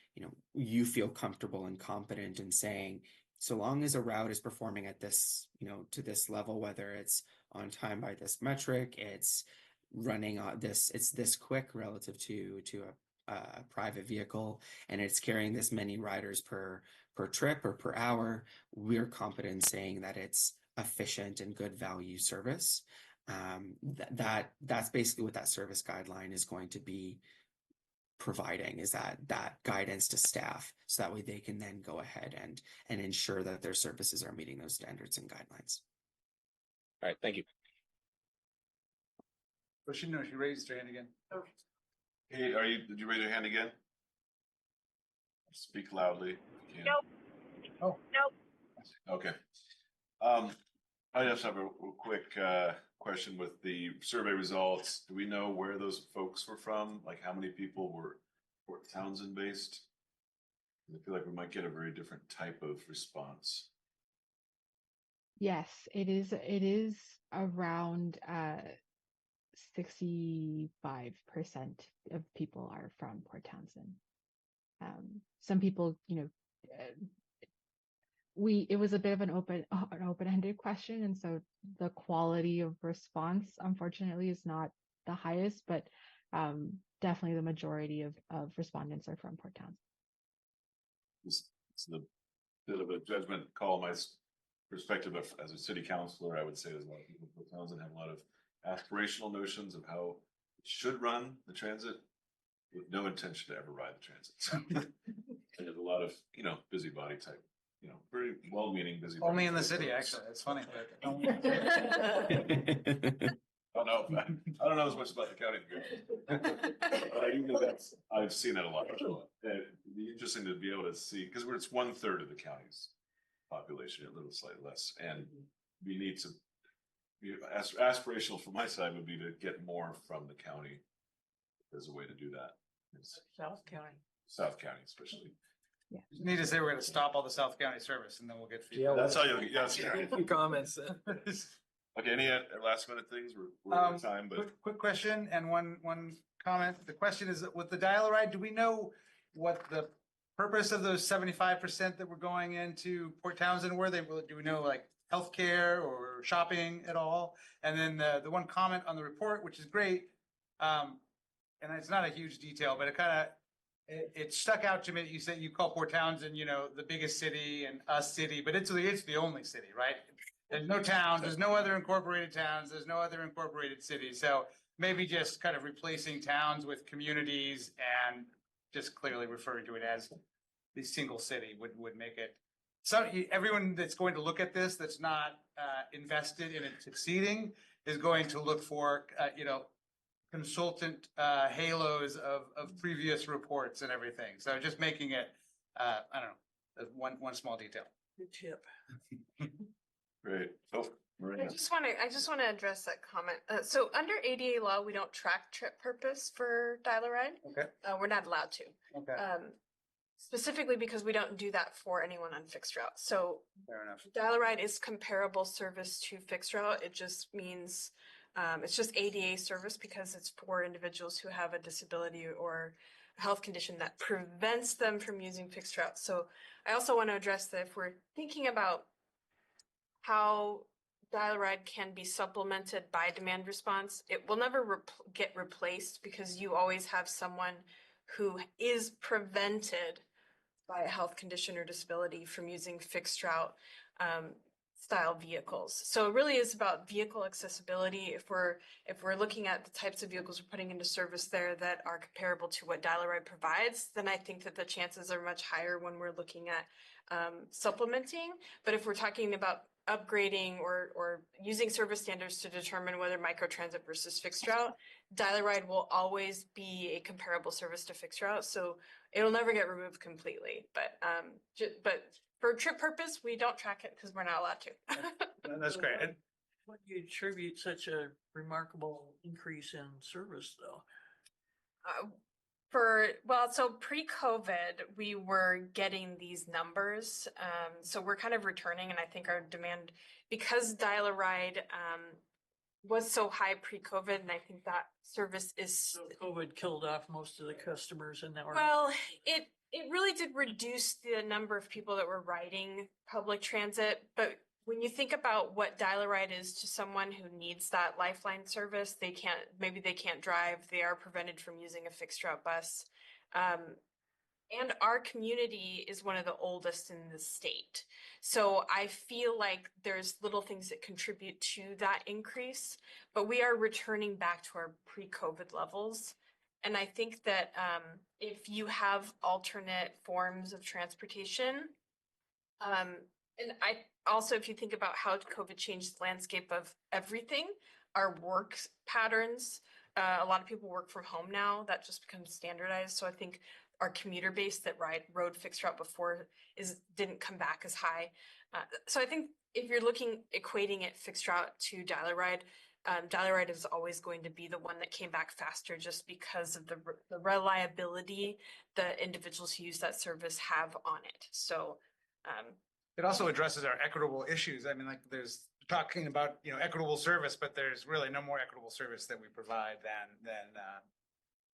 you feel comfortable and confident in saying, so long as a route is performing at this, to this level, whether it's on time by this metric, it's running on it's this quick relative to a private vehicle, and it's carrying this many riders per trip or per hour, we're confident in saying that it's efficient and good value service. That's basically what that service guideline is going to be providing, is that guidance to staff, so that way they can then go ahead and ensure that their services are meeting those standards and guidelines. All right, thank you. Well, she raised her hand again. Okay. Hey, did you raise your hand again? Speak loudly. Nope. Oh. Nope. Okay. I just have a quick question with the survey results. Do we know where those folks were from? Like, how many people were Port Townsend based? I feel like we might get a very different type of response. Yes, it is around 65% of people are from Port Townsend. Some people, it was a bit of an open-ended question, and so the quality of response, unfortunately, is not the highest, but definitely the majority of respondents are from Port Townsend. It's a bit of a judgment call. My perspective as a city councilor, I would say there's a lot of people in Port Townsend have a lot of aspirational notions of how it should run the transit, with no intention to ever ride the transit. And there's a lot of, busybody type, very well-meaning busybody. Only in the city, actually. It's funny. I don't know as much about the county. But I do know I've seen that a lot. It'd be interesting to be able to see, because it's 1/3 of the county's population, a little slightly less, and we need to. Aspirational from my side would be to get more from the county. There's a way to do that. South County. South County, especially. Just need to say we're gonna stop all the South County service and then we'll get feedback. That's how you'll, yes. A few comments. Okay, any last minute things? We're over time, but Quick question and one comment. The question is, with the dial-a-ride, do we know what the purpose of those 75% that were going into Port Townsend were? Do we know like healthcare or shopping at all? And then the one comment on the report, which is great, and it's not a huge detail, but it stuck out to me that you said you call Port Townsend, the biggest city and a city, but it's the only city, right? There's no towns, there's no other incorporated towns, there's no other incorporated cities. So maybe just kind of replacing towns with communities and just clearly referring to it as the single city would make it. So everyone that's going to look at this, that's not invested in it succeeding, is going to look for, consultant halos of previous reports and everything. So just making it, I don't know, one small detail. Good tip. great. Oh, Maria. I just want to address that comment. So under ADA law, we don't track trip purpose for dial-a-ride. Okay. We're not allowed to. Okay. Specifically because we don't do that for anyone on fixed route. So Fair enough. dial-a-ride is comparable service to fixed route. It just means it's just ADA service because it's for individuals who have a disability or a health condition that prevents them from using fixed route. So I also want to address that if we're thinking about how dial-a-ride can be supplemented by demand response, it will never get replaced because you always have someone who is prevented by a health condition or disability from using fixed route style vehicles. So it really is about vehicle accessibility. If we're looking at the types of vehicles we're putting into service there that are comparable to what dial-a-ride provides, then I think that the chances are much higher when we're looking at supplementing. But if we're talking about upgrading or using service standards to determine whether microtransit versus fixed route, dial-a-ride will always be a comparable service to fixed route. So it'll never get removed completely. But for trip purpose, we don't track it because we're not allowed to. That's great. And What do you attribute such a remarkable increase in service though? So pre-COVID, we were getting these numbers. So we're kind of returning, and I think our demand, because dial-a-ride was so high pre-COVID, and I think that service is. So COVID killed off most of the customers in that. Well, it really did reduce the number of people that were riding public transit, but when you think about what dial-a-ride is to someone who needs that lifeline service, maybe they can't drive, they are prevented from using a fixed route bus. And our community is one of the oldest in the state. So I feel like there's little things that contribute to that increase, but we are returning back to our pre-COVID levels. And I think that if you have alternate forms of transportation, and I also, if you think about how COVID changed the landscape of everything, our work patterns, a lot of people work from home now, that just becomes standardized. So I think our commuter base that rode fixed route before didn't come back as high. So I think if you're equating it fixed route to dial-a-ride, dial-a-ride is always going to be the one that came back faster just because of the reliability the individuals who use that service have on it. So it also addresses our equitable issues. I mean, like there's talking about, equitable service, but there's really no more equitable service that we provide than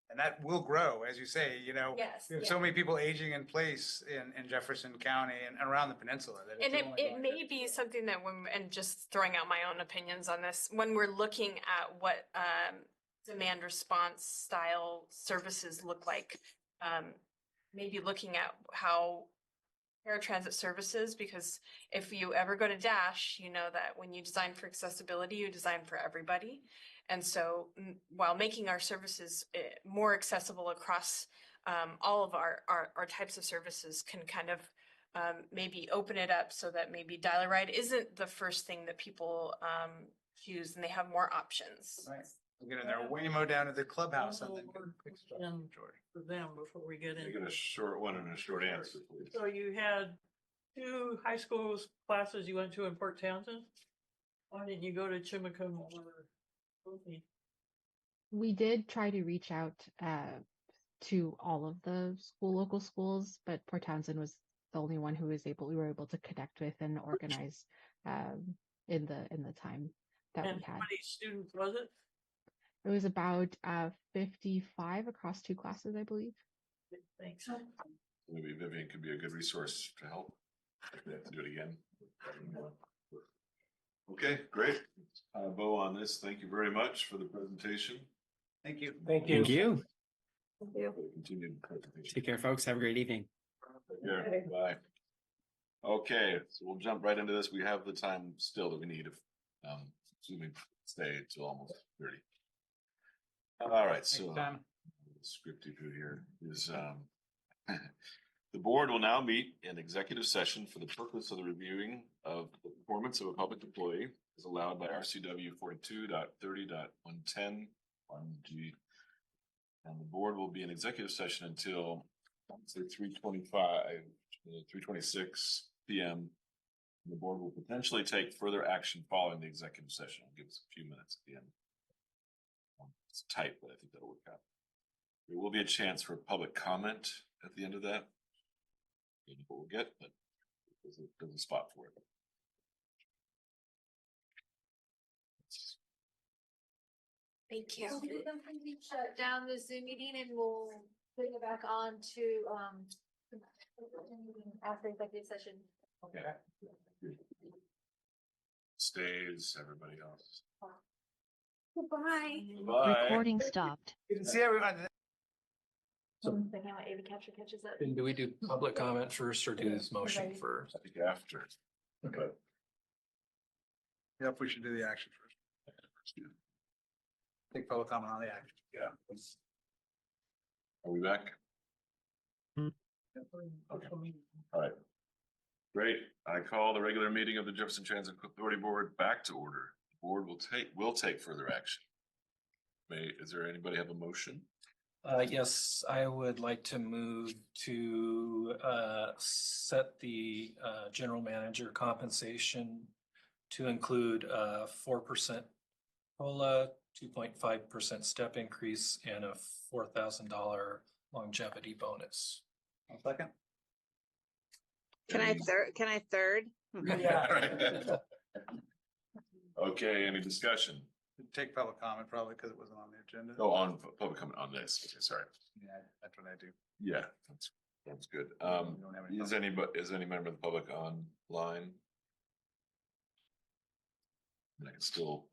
and that will grow, as you say, Yes, we have so many people aging in place in Jefferson County and around the peninsula. That And it's only it going may be something that and just throwing out my own opinions on this, when we're looking at what demand response style services look like, maybe looking at how paratransit services, because if you ever go to Dash, you know that when you design for accessibility, you design for everybody. And so while making our services more accessible across all of our types of services can kind of maybe open it up so that maybe dial-a-ride isn't the first thing that people choose and they have more options. Right. We'll get in there, Waymo down at the clubhouse and then quick start. For them before we get Make in. it a short one and a short answer, please. So you had 2 high school classes you went to in Port Townsend? Why didn't you go to Chimacum or Boise? We did try to reach out to all of the local schools, but Port Townsend was the only one who we were able to connect with and organize in the time that And we how had. many students was it? It was about 55 across 2 classes, I believe. Thanks. Maybe Vivian could be a good resource to help. If we have to do it again. Okay, great. Bo on this. Thank you very much for the presentation. Thank you. Thank you. Thank you. For the continued presentation. Take care, folks. Have a great evening. Take care. Bye. Okay, so we'll jump right into this. We have the time still that we need, assuming stay till almost 30. All right, so script you here is the board will now meet in executive session for the purpose of the reviewing of the performance of a public employee as allowed by RCW 42.30.110 1G. And the board will be in executive session until 3:26 p.m. The board will potentially take further action following the executive session. I'll give us a few minutes at the end. It's tight, but I think that'll work out. There will be a chance for public comment at the end of that. I don't know what we'll get, but there's a spot for it. Thank you. Shut down the Zoom meeting and we'll bring it back on to, after executive session. Okay. Stays, everybody else. Goodbye. Bye. Recording stopped. You can see everyone. I'm thinking about Ava catches it. And do we do public comment first or do this motion first? I think after. Okay. Yep, we should do the action first. Take public comment on the action. Yeah. Are we back? All right. Great. I call the regular meeting of the Jefferson Transit Authority Board back to order. The board will take further action. Is there anybody have a motion? Yes, I would like to move to set the general manager compensation to include 4% COLA, 2.5% step increase, and a $4,000 longevity bonus. Second. Can I third? Okay, any discussion? Take public comment probably because it wasn't on the agenda. Oh, on public comment on this. Okay, sorry. Yeah, that's what I do. Yeah, that's good. don't have any Is any member of the public online? And I can still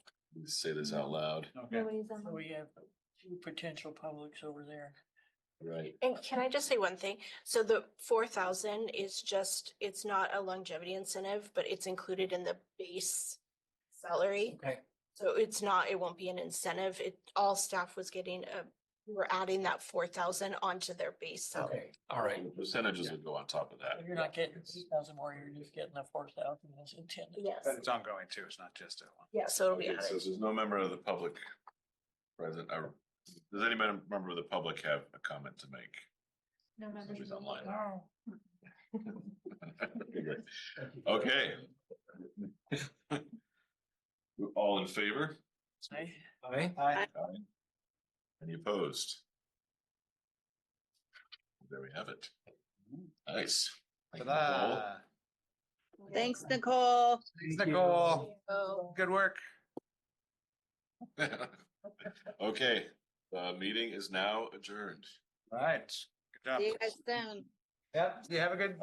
say this out loud. Okay. So we have 2 potential publics over there. Right. And can I just say one thing? So the 4,000 is just, it's not a longevity incentive, but it's included in the base salary. Okay. So it's not, it won't be an incentive. All staff was getting we're adding that 4,000 onto their base salary. Okay, all right. The percentages would go on top of that. You're not getting 3,000 more, you're just getting the 4,000 as intended. Yes. But it's ongoing too. It's not just a one. Yeah, so it'll be Okay, so added. if there's no member of the public present, does any member of the public have a comment to make? No members. Somebody's online. No. Okay, great. Okay. All in favor? Aye. Aye. Aye. Any opposed? There we have it. Nice. Thank you, Nicole. Ta-da. Thanks, Nicole. Thanks, Nicole. Oh. Good work. Okay, the meeting is now adjourned. All right. Good job. See you guys soon. Yep. You have a good